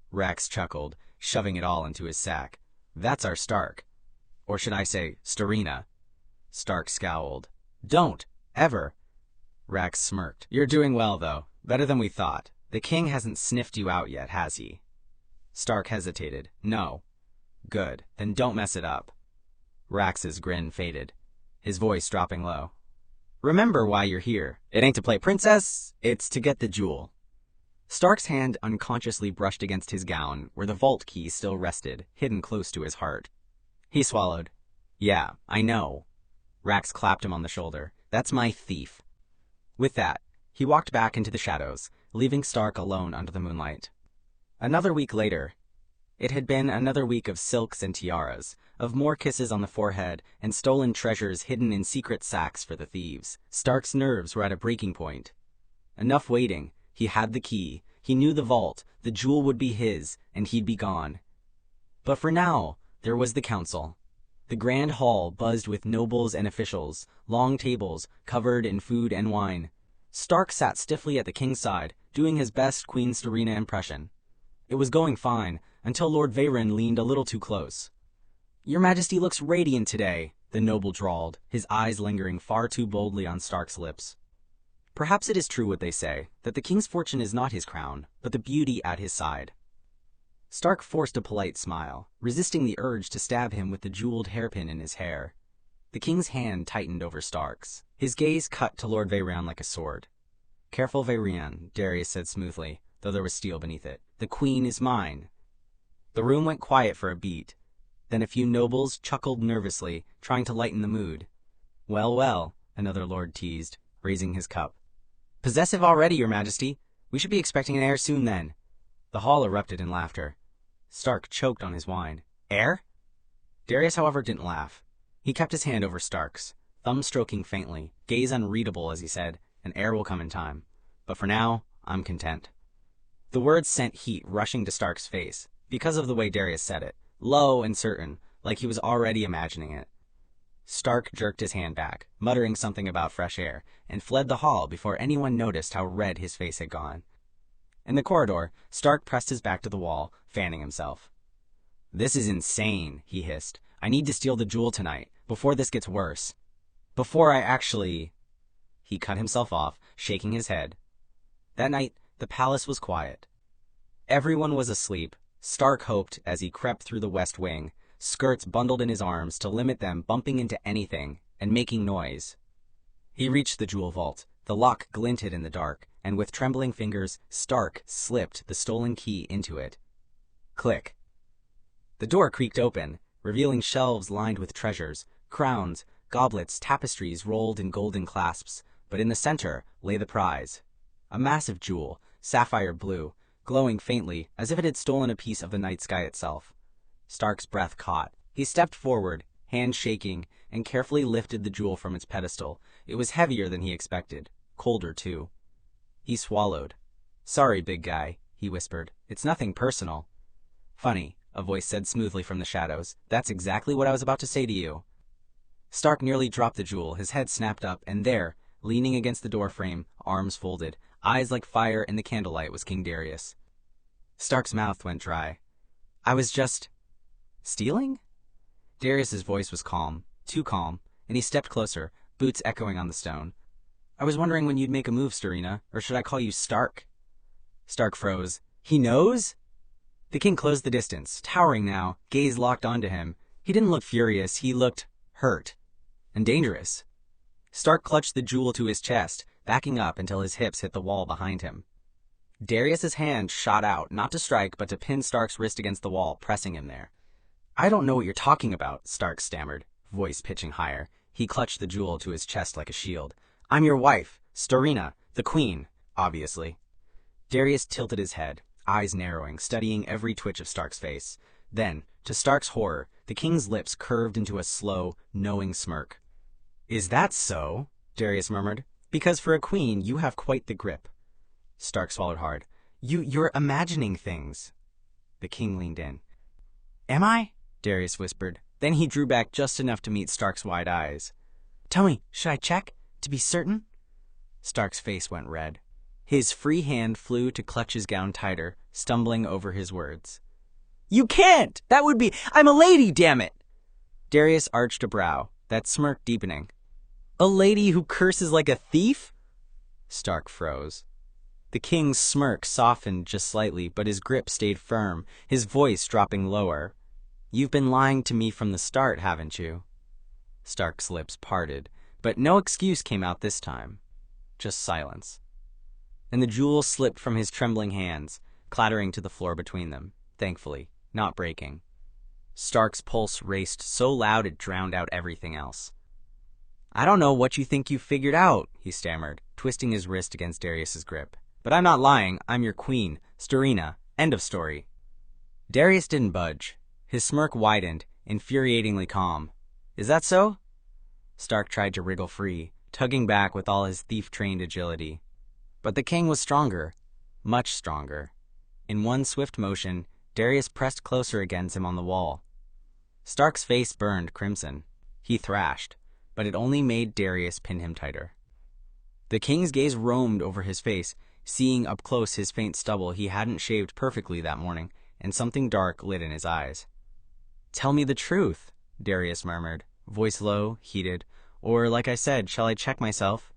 Rax chuckled, shoving it all into his sack. "That's our Stark. Or should I say, Starina?" Stark scowled. "Don't! Ever!" Rax smirked. "You're doing well, though. Better than we thought. The king hasn't sniffed you out yet, has he?" Stark hesitated. "No." "Good. Then don't mess it up." Rax's grin faded, his voice dropping low. "Remember why you're here. It ain't to play princess, it's to get the jewel." Stark's hand unconsciously brushed against his gown, where the vault key still rested, hidden close to his heart. He swallowed. "Yeah, I know." Rax clapped him on the shoulder. "That's my thief." With that, he walked back into the shadows, leaving Stark alone under the moonlight. Another week later. It had been another week of silks and tiaras, of more kisses on the forehead, and stolen treasures hidden in secret sacks for the thieves. Stark's nerves were at a breaking point. Enough waiting. He had the key. He knew the vault. The jewel would be his, and he'd be gone. But for now, there was the council. The grand hall buzzed with nobles and officials, long tables, covered in food and wine. Stark sat stiffly at the king's side, doing his best Queen Starina impression. It was going fine, until Lord Veyron leaned a little too close. "Your Majesty looks radiant today," the noble drawled, his eyes lingering far too boldly on Stark's lips. Perhaps it is true what they say, that the king's fortune is not his crown, but the beauty at his side. Stark forced a polite smile, resisting the urge to stab him with the jeweled hairpin in his hair. The king's hand tightened over Stark's. His gaze cut to Lord Veyron like a sword. "Careful, Veyron," Darius said smoothly, though there was steel beneath it. "The queen is mine." The room went quiet for a beat. Then a few nobles chuckled nervously, trying to lighten the mood. "Well, well," another lord teased, raising his cup. "Possessive already, Your Majesty. We should be expecting an heir soon, then." The hall erupted in laughter. Stark choked on his wine. "Heir?" Darius, however, didn't laugh. He kept his hand over Stark's, thumb stroking faintly, gaze unreadable as he said, "An heir will come in time. But for now, I'm content." The words sent heat rushing to Stark's face, because of the way Darius said it, low and certain, like he was already imagining it. Stark jerked his hand back, muttering something about fresh air, and fled the hall before anyone noticed how red his face had gone. In the corridor, Stark pressed his back to the wall, fanning himself. "This is insane," he hissed. "I need to steal the jewel tonight, before this gets worse. Before I actually—" He cut himself off, shaking his head. That night, the palace was quiet. Everyone was asleep. Stark hoped, as he crept through the west wing, skirts bundled in his arms to limit them bumping into anything and making noise. He reached the jewel vault. The lock glinted in the dark, and with trembling fingers, Stark slipped the stolen key into it. Click. The door creaked open, revealing shelves lined with treasures, crowns, goblets, tapestries rolled in golden clasps, but in the center lay the prize. A massive jewel, sapphire blue, glowing faintly as if it had stolen a piece of the night sky itself. Stark's breath caught. He stepped forward, hand shaking, and carefully lifted the jewel from its pedestal. It was heavier than he expected, colder too. He swallowed. "Sorry, big guy," he whispered. "It's nothing personal." "Funny," a voice said smoothly from the shadows. "That's exactly what I was about to say to you." Stark nearly dropped the jewel, his head snapped up, and there, leaning against the doorframe, arms folded, eyes like fire in the candlelight, was King Darius. Stark's mouth went dry. "I was just... stealing?" Darius's voice was calm, too calm, and he stepped closer, boots echoing on the stone. "I was wondering when you'd make a move, Starina, or should I call you Stark?" Stark froze. "He knows?" The king closed the distance, towering now, gaze locked onto him. He didn't look furious, he looked hurt. And dangerous. Stark clutched the jewel to his chest, backing up until his hips hit the wall behind him. Darius's hand shot out, not to strike, but to pin Stark's wrist against the wall, pressing him there. "I don't know what you're talking about," Stark stammered. voice pitching higher. He clutched the jewel to his chest like a shield. I'm your wife, Starina, the queen, obviously. Darius tilted his head, eyes narrowing, studying every twitch of Stark's face. Then, to Stark's horror, the king's lips curved into a slow, knowing smirk. Is that so? Darius murmured. Because for a queen, you have quite the grip. Stark swallowed hard. You're imagining things. The king leaned in. Am I? Darius whispered. Then he drew back just enough to meet Stark's wide eyes. Tell me, should I check? To be certain? Stark's face went red. His free hand flew to clutch his gown tighter, stumbling over his words. You can't! That would be— I'm a lady, damn it! Darius arched a brow, that smirk deepening. A lady who curses like a thief? Stark froze. The king's smirk softened just slightly, but his grip stayed firm, his voice dropping lower. You've been lying to me from the start, haven't you? Stark's lips parted, but no excuse came out this time. Just silence. And the jewel slipped from his trembling hands, clattering to the floor between them, thankfully, not breaking. Stark's pulse raced so loud it drowned out everything else. I don't know what you think you've figured out, he stammered, twisting his wrist against Darius's grip. But I'm not lying. I'm your queen, Starina. End of story. Darius didn't budge. His smirk widened, infuriatingly calm. Is that so? Stark tried to wriggle free, tugging back with all his thief-trained agility. But the king was stronger, much stronger. In one swift motion, Darius pressed closer against him on the wall. Stark's face burned crimson. He thrashed, but it only made Darius pin him tighter. The king's gaze roamed over his face, seeing up close his faint stubble he hadn't shaved perfectly that morning, and something dark lit in his eyes. Tell me the truth, Darius murmured, voice low, heated. Or, like I said, shall I check myself?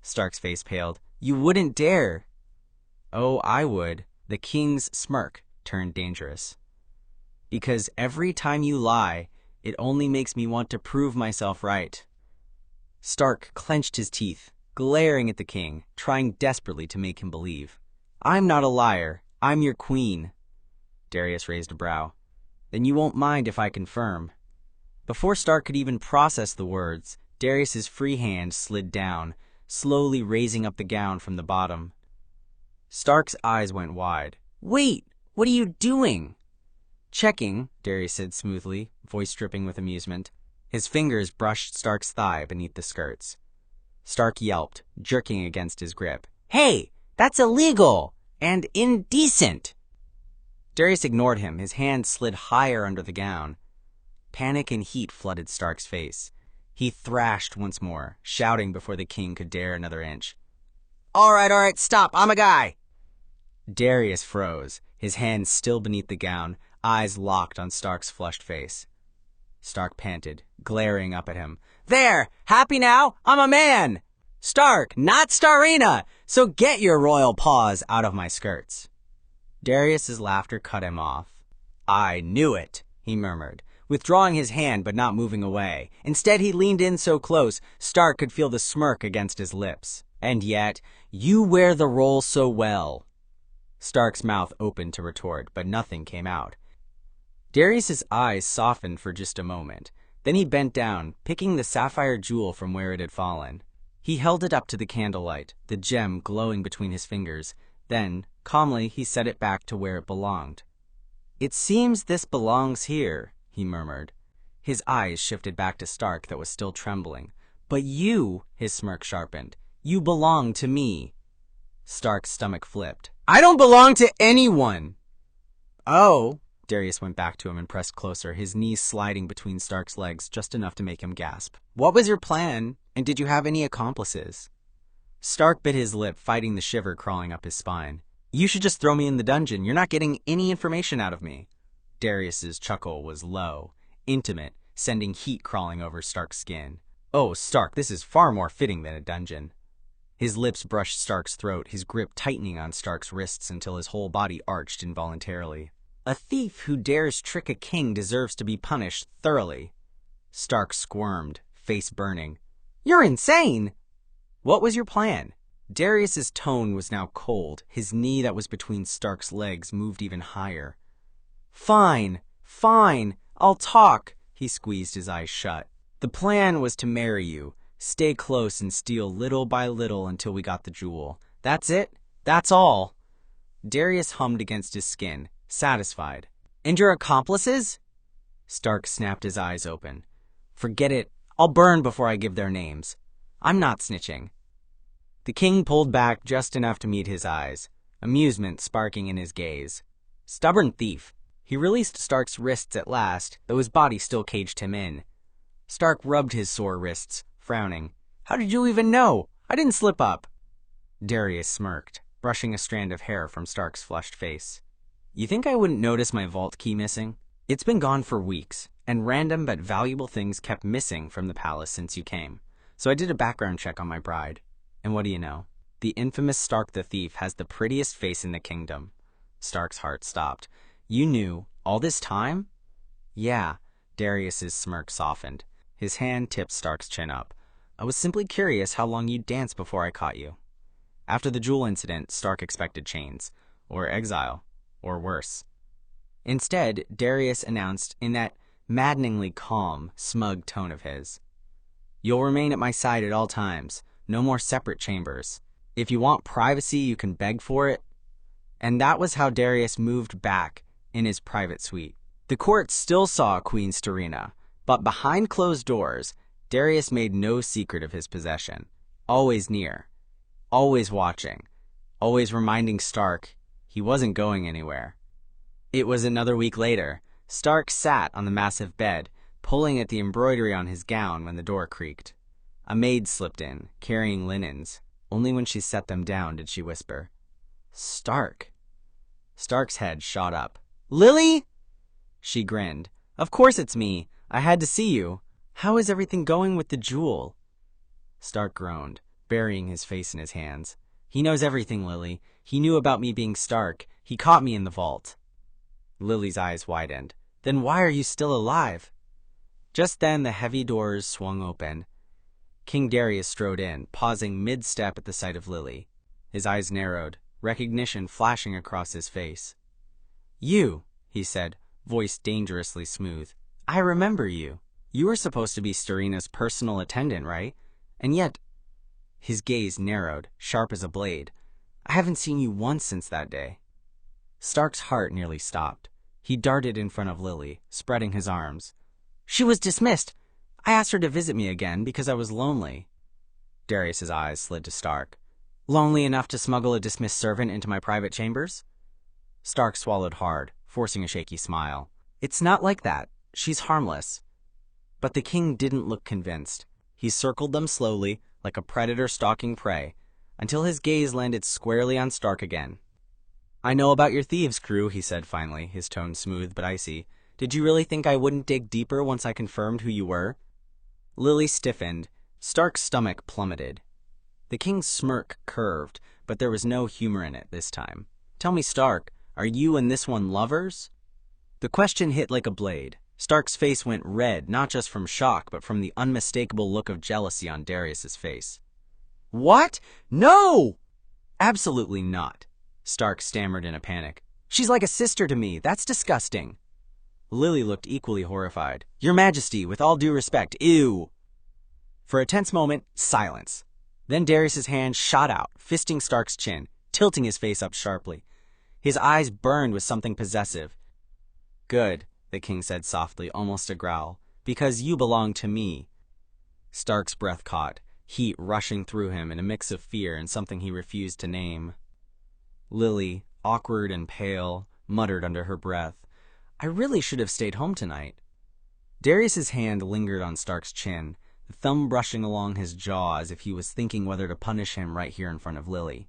Stark's face paled. You wouldn't dare. Oh, I would. The king's smirk turned dangerous. Because every time you lie, it only makes me want to prove myself right. Stark clenched his teeth, glaring at the king, trying desperately to make him believe. I'm not a liar. I'm your queen. Darius raised a brow. Then you won't mind if I confirm. Before Stark could even process the words, Darius's free hand slid down, slowly raising up the gown from the bottom. Stark's eyes went wide. Wait, what are you doing? Checking, Darius said smoothly, voice dripping with amusement. His fingers brushed Stark's thigh beneath the skirts. Stark yelped, jerking against his grip. Hey, that's illegal and indecent. Darius ignored him, his hand slid higher under the gown. Panic and heat flooded Stark's face. He thrashed once more, shouting before the king could dare another inch. All right, stop, I'm a guy. Darius froze, his hand still beneath the gown, eyes locked on Stark's flushed face. Stark panted, glaring up at him. There! Happy now? I'm a man! Stark, not Starina! So get your royal paws out of my skirts. Darius's laughter cut him off. I knew it, he murmured, withdrawing his hand but not moving away. Instead, he leaned in so close, Stark could feel the smirk against his lips. And yet, you wear the role so well. Stark's mouth opened to retort, but nothing came out. Darius's eyes softened for just a moment. Then he bent down, picking the sapphire jewel from where it had fallen. He held it up to the candlelight, the gem glowing between his fingers. Then, calmly, he set it back to where it belonged. It seems this belongs here, he murmured. His eyes shifted back to Stark that was still trembling. But you, his smirk sharpened, you belong to me. Stark's stomach flipped. I don't belong to anyone! Oh, Darius went back to him and pressed closer, his knees sliding between Stark's legs just enough to make him gasp. What was your plan, and did you have any accomplices? Stark bit his lip, fighting the shiver crawling up his spine. You should just throw me in the dungeon. You're not getting any information out of me. Darius's chuckle was low, intimate, sending heat crawling over Stark's skin. Oh, Stark, this is far more fitting than a dungeon. His lips brushed Stark's throat, his grip tightening on Stark's wrists until his whole body arched involuntarily. A thief who dares trick a king deserves to be punished thoroughly. Stark squirmed, face burning. You're insane! What was your plan? Darius's tone was now cold. His knee that was between Stark's legs moved even higher. Fine, I'll talk. He squeezed his eyes shut. The plan was to marry you, stay close and steal little by little until we got the jewel. That's it? That's all." Darius hummed against his skin, satisfied. "And your accomplices?" Stark snapped his eyes open. "Forget it. I'll burn before I give their names. I'm not snitching." The king pulled back just enough to meet his eyes, amusement sparking in his gaze. Stubborn thief. He released Stark's wrists at last, though his body still caged him in. Stark rubbed his sore wrists, frowning. "How did you even know? I didn't slip up." Darius smirked, brushing a strand of hair from Stark's flushed face. "You think I wouldn't notice my vault key missing? It's been gone for weeks, and random but valuable things kept missing from the palace since you came. So I did a background check on my bride. And what do you know? The infamous Stark the Thief has the prettiest face in the kingdom." Stark's heart stopped. "You knew all this time?" "Yeah." Darius's smirk softened. His hand tipped Stark's chin up. "I was simply curious how long you'd dance before I caught you." After the jewel incident, Stark expected chains, or exile, or worse. Instead, Darius announced in that maddeningly calm, smug tone of his, "You'll remain at my side at all times. No more separate chambers. If you want privacy, you can beg for it." And that was how Darius moved back in his private suite. The court still saw Queen Starina, but behind closed doors, Darius made no secret of his possession. Always near, always watching, always reminding Stark he wasn't going anywhere. It was another week later. Stark sat on the massive bed, pulling at the embroidery on his gown when the door creaked. A maid slipped in, carrying linens. Only when she set them down did she whisper, "Stark." Stark's head shot up. "Lily?" She grinned. "Of course it's me. I had to see you. How is everything going with the jewel?" Stark groaned, burying his face in his hands. "He knows everything, Lily. He knew about me being Stark. He caught me in the vault." Lily's eyes widened. "Then why are you still alive?" Just then the heavy doors swung open. King Darius strode in, pausing mid-step at the sight of Lily. His eyes narrowed, recognition flashing across his face. "You," he said, voice dangerously smooth. "I remember you. You were supposed to be Starina's personal attendant, right? And yet—" His gaze narrowed, sharp as a blade. "I haven't seen you once since that day." Stark's heart nearly stopped. He darted in front of Lily, spreading his arms. "She was dismissed. I asked her to visit me again because I was lonely." Darius's eyes slid to Stark. "Lonely enough to smuggle a dismissed servant into my private chambers?" Stark swallowed hard, forcing a shaky smile. "It's not like that. She's harmless." But the king didn't look convinced. He circled them slowly, like a predator stalking prey, until his gaze landed squarely on Stark again. "I know about your thieves' crew," he said finally, his tone smooth but icy. "Did you really think I wouldn't dig deeper once I confirmed who you were?" Lily stiffened. Stark's stomach plummeted. The king's smirk curved, but there was no humor in it this time. "Tell me, Stark, are you and this one lovers?" The question hit like a blade. Stark's face went red, not just from shock, but from the unmistakable look of jealousy on Darius's face. "What? No!" "Absolutely not," Stark stammered in a panic. "She's like a sister to me. That's disgusting." Lily looked equally horrified. "Your Majesty, with all due respect, ew." For a tense moment, silence. Then Darius's hand shot out, fisting Stark's chin, tilting his face up sharply. His eyes burned with something possessive. "Good," the king said softly, almost a growl, "because you belong to me." Stark's breath caught, heat rushing through him in a mix of fear and something he refused to name. Lily, awkward and pale, muttered under her breath, "I really should have stayed home tonight." Darius's hand lingered on Stark's chin, the thumb brushing along his jaw as if he was thinking whether to punish him right here in front of Lily.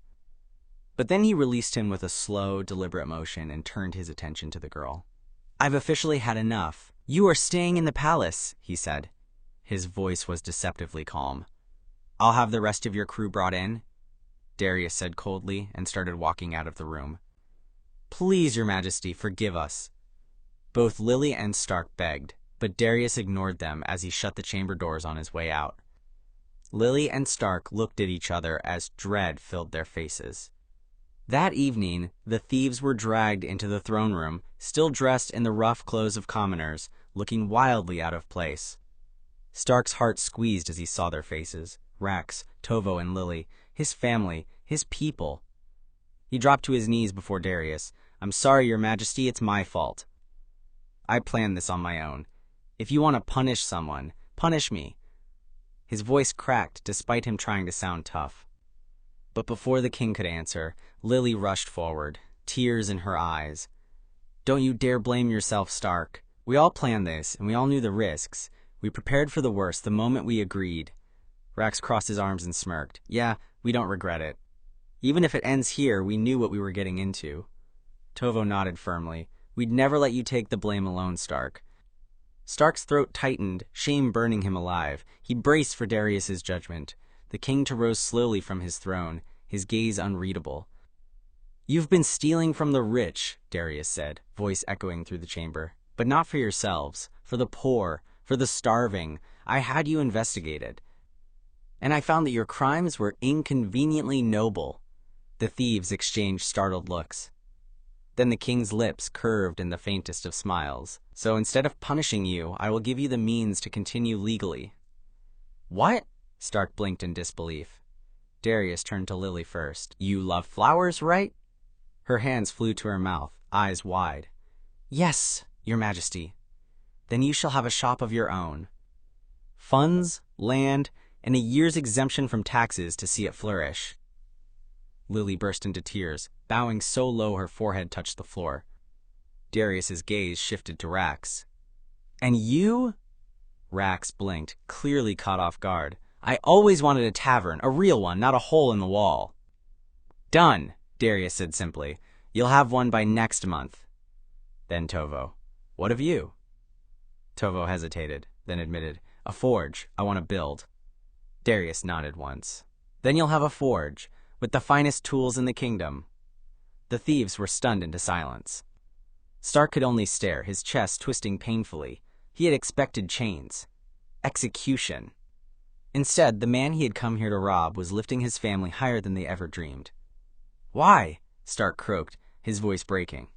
But then he released him with a slow, deliberate motion and turned his attention to the girl. "I've officially had enough. You are staying in the palace," he said. His voice was deceptively calm. "I'll have the rest of your crew brought in," Darius said coldly and started walking out of the room. "Please, Your Majesty, forgive us." Both Lily and Stark begged, but Darius ignored them as he shut the chamber doors on his way out. Lily and Stark looked at each other as dread filled their faces. That evening, the thieves were dragged into the throne room, still dressed in the rough clothes of commoners, looking wildly out of place. Stark's heart squeezed as he saw their faces. Rax, Tovo, and Lily. His family. His people. He dropped to his knees before Darius. "I'm sorry, Your Majesty, it's my fault. I planned this on my own. If you want to punish someone, punish me." His voice cracked despite him trying to sound tough. But before the king could answer, Lily rushed forward, tears in her eyes. "Don't you dare blame yourself, Stark. We all planned this, and we all knew the risks. We prepared for the worst the moment we agreed." Rax crossed his arms and smirked. "Yeah, we don't regret it. Even if it ends here, we knew what we were getting into." Tovo nodded firmly. "We'd never let you take the blame alone, Stark." Stark's throat tightened, shame burning him alive. He braced for Darius's judgment. The king rose slowly from his throne, his gaze unreadable. "You've been stealing from the rich," Darius said, voice echoing through the chamber. "But not for yourselves, for the poor, for the starving. I had you investigated. And I found that your crimes were inconveniently noble." The thieves exchanged startled looks. Then the king's lips curved in the faintest of smiles. "So instead of punishing you, I will give you the means to continue legally." "What?" Stark blinked in disbelief. Darius turned to Lily first. "You love flowers, right?" Her hands flew to her mouth, eyes wide. "Yes, Your Majesty." "Then you shall have a shop of your own. Funds, land, and a year's exemption from taxes to see it flourish." Lily burst into tears, bowing so low her forehead touched the floor. Darius's gaze shifted to Rax. "And you?" Rax blinked, clearly caught off guard. "I always wanted a tavern, a real one, not a hole in the wall." "Done," Darius said simply. "You'll have one by next month." Then Tovo. "What of you?" Tovo hesitated, then admitted. "A forge. I want to build." Darius nodded once. "Then you'll have a forge, with the finest tools in the kingdom." The thieves were stunned into silence. Stark could only stare, his chest twisting painfully. He had expected chains. Execution. Instead, the man he had come here to rob was lifting his family higher than they ever dreamed. "Why?" Stark croaked, his voice breaking.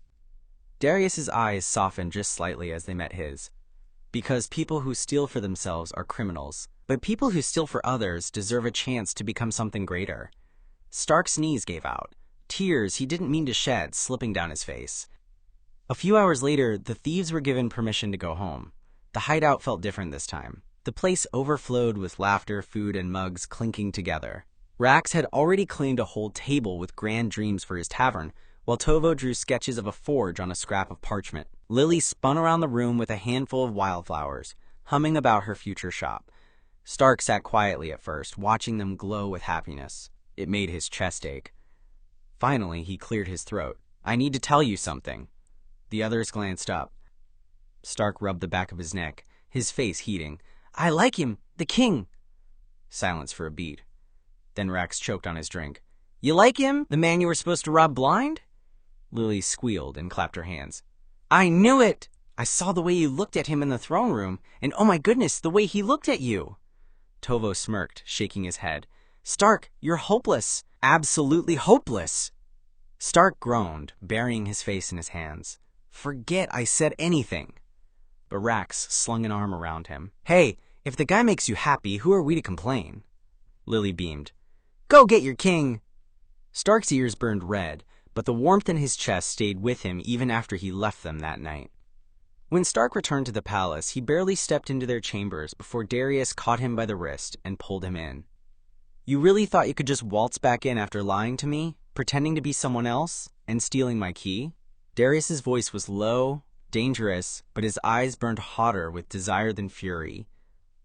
Darius's eyes softened just slightly as they met his. "Because people who steal for themselves are criminals, but people who steal for others deserve a chance to become something greater." Stark's knees gave out, tears he didn't mean to shed slipping down his face. A few hours later, the thieves were given permission to go home. The hideout felt different this time. The place overflowed with laughter, food, and mugs clinking together. Rax had already claimed a whole table with grand dreams for his tavern, while Tovo drew sketches of a forge on a scrap of parchment. Lily spun around the room with a handful of wildflowers, humming about her future shop. Stark sat quietly at first, watching them glow with happiness. It made his chest ache. Finally, he cleared his throat. "I need to tell you something." The others glanced up. Stark rubbed the back of his neck, his face heating. "I like him, the king." Silence for a beat. Then Rax choked on his drink. "You like him, the man you were supposed to rob blind?" Lily squealed and clapped her hands. "I knew it! I saw the way you looked at him in the throne room, and oh my goodness, the way he looked at you." Tovo smirked, shaking his head. "Stark, you're hopeless. Absolutely hopeless." Stark groaned, burying his face in his hands. "Forget I said anything." But Rax slung an arm around him. "Hey, if the guy makes you happy, who are we to complain?" Lily beamed. "Go get your king." Stark's ears burned red, but the warmth in his chest stayed with him even after he left them that night. When Stark returned to the palace, he barely stepped into their chambers before Darius caught him by the wrist and pulled him in. "You really thought you could just waltz back in after lying to me, pretending to be someone else, and stealing my key?" Darius's voice was low, dangerous, but his eyes burned hotter with desire than fury.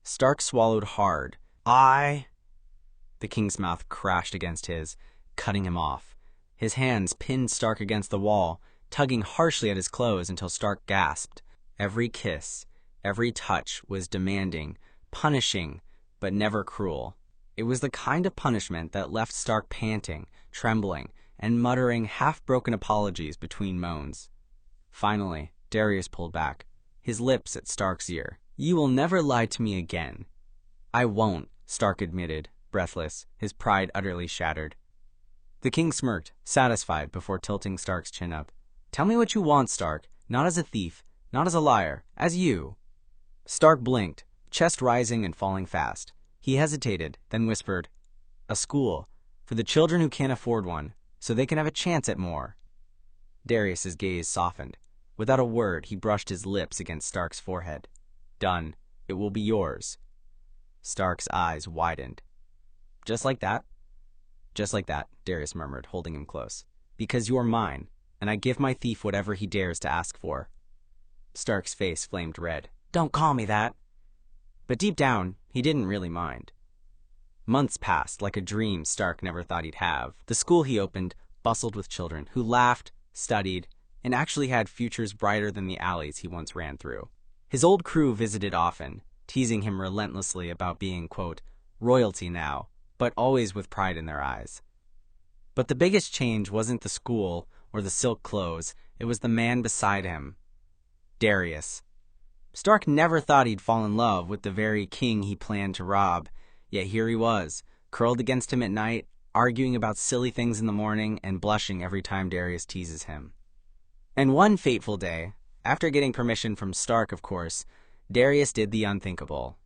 Stark swallowed hard. The king's mouth crashed against his, cutting him off. His hands pinned Stark against the wall, tugging harshly at his clothes until Stark gasped. Every kiss, every touch was demanding, punishing, but never cruel. It was the kind of punishment that left Stark panting, trembling, and muttering half-broken apologies between moans. Finally, Darius pulled back, his lips at Stark's ear. "You will never lie to me again." "I won't," Stark admitted, breathless, his pride utterly shattered. The king smirked, satisfied, before tilting Stark's chin up. "Tell me what you want, Stark, not as a thief, not as a liar, as you." Stark blinked, chest rising and falling fast. He hesitated, then whispered, "A school, for the children who can't afford one, so they can have a chance at more." Darius's gaze softened. Without a word, he brushed his lips against Stark's forehead. "Done. It will be yours." Stark's eyes widened. "Just like that?" "Just like that," Darius murmured, holding him close. "Because you're mine, and I give my thief whatever he dares to ask for." Stark's face flamed red. "Don't call me that." But deep down, he didn't really mind. Months passed, like a dream Stark never thought he'd have. The school he opened bustled with children who laughed, studied, and actually had futures brighter than the alleys he once ran through. His old crew visited often, teasing him relentlessly about being, quote, royalty now, but always with pride in their eyes. But the biggest change wasn't the school or the silk clothes, it was the man beside him, Darius. Stark never thought he'd fall in love with the very king he planned to rob, yet here he was, curled against him at night, arguing about silly things in the morning and blushing every time Darius teases him. And one fateful day, after getting permission from Stark, of course, Darius did the unthinkable.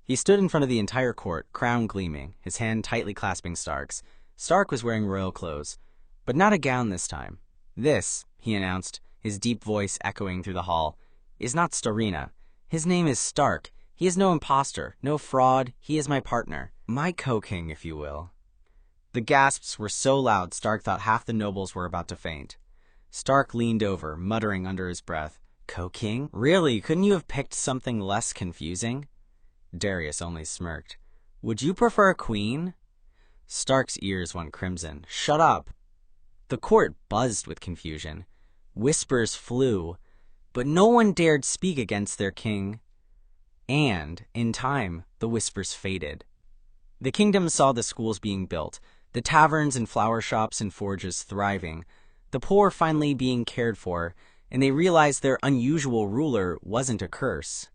He stood in front of the entire court, crown gleaming, his hand tightly clasping Stark's. Stark was wearing royal clothes, but not a gown this time. "This," he announced, his deep voice echoing through the hall, "is not Starina. His name is Stark. He is no imposter, no fraud. He is my partner. My co-king, if you will." The gasps were so loud Stark thought half the nobles were about to faint. Stark leaned over, muttering under his breath, "Co-king? Really, couldn't you have picked something less confusing?" Darius only smirked. "Would you prefer a queen?" Stark's ears went crimson. "Shut up!" The court buzzed with confusion. Whispers flew, but no one dared speak against their king. And, in time, the whispers faded. The kingdom saw the schools being built, the taverns and flower shops and forges thriving, the poor finally being cared for, and they realized their unusual ruler wasn't a curse.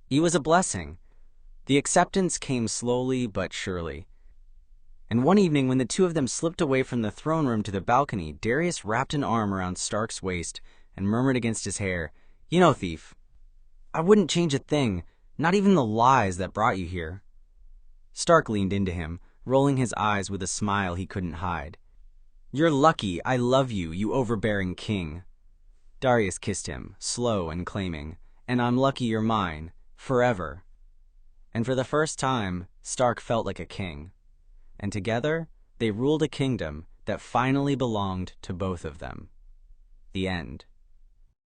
He was a blessing. The acceptance came slowly but surely. And one evening when the two of them slipped away from the throne room to the balcony, Darius wrapped an arm around Stark's waist and murmured against his hair, "You know, thief, I wouldn't change a thing, not even the lies that brought you here." Stark leaned into him, rolling his eyes with a smile he couldn't hide. "You're lucky I love you, you overbearing king." Darius kissed him, slow and claiming, "And I'm lucky you're mine, forever." And for the first time, Stark felt like a king. And together, they ruled a kingdom that finally belonged to both of them. The end.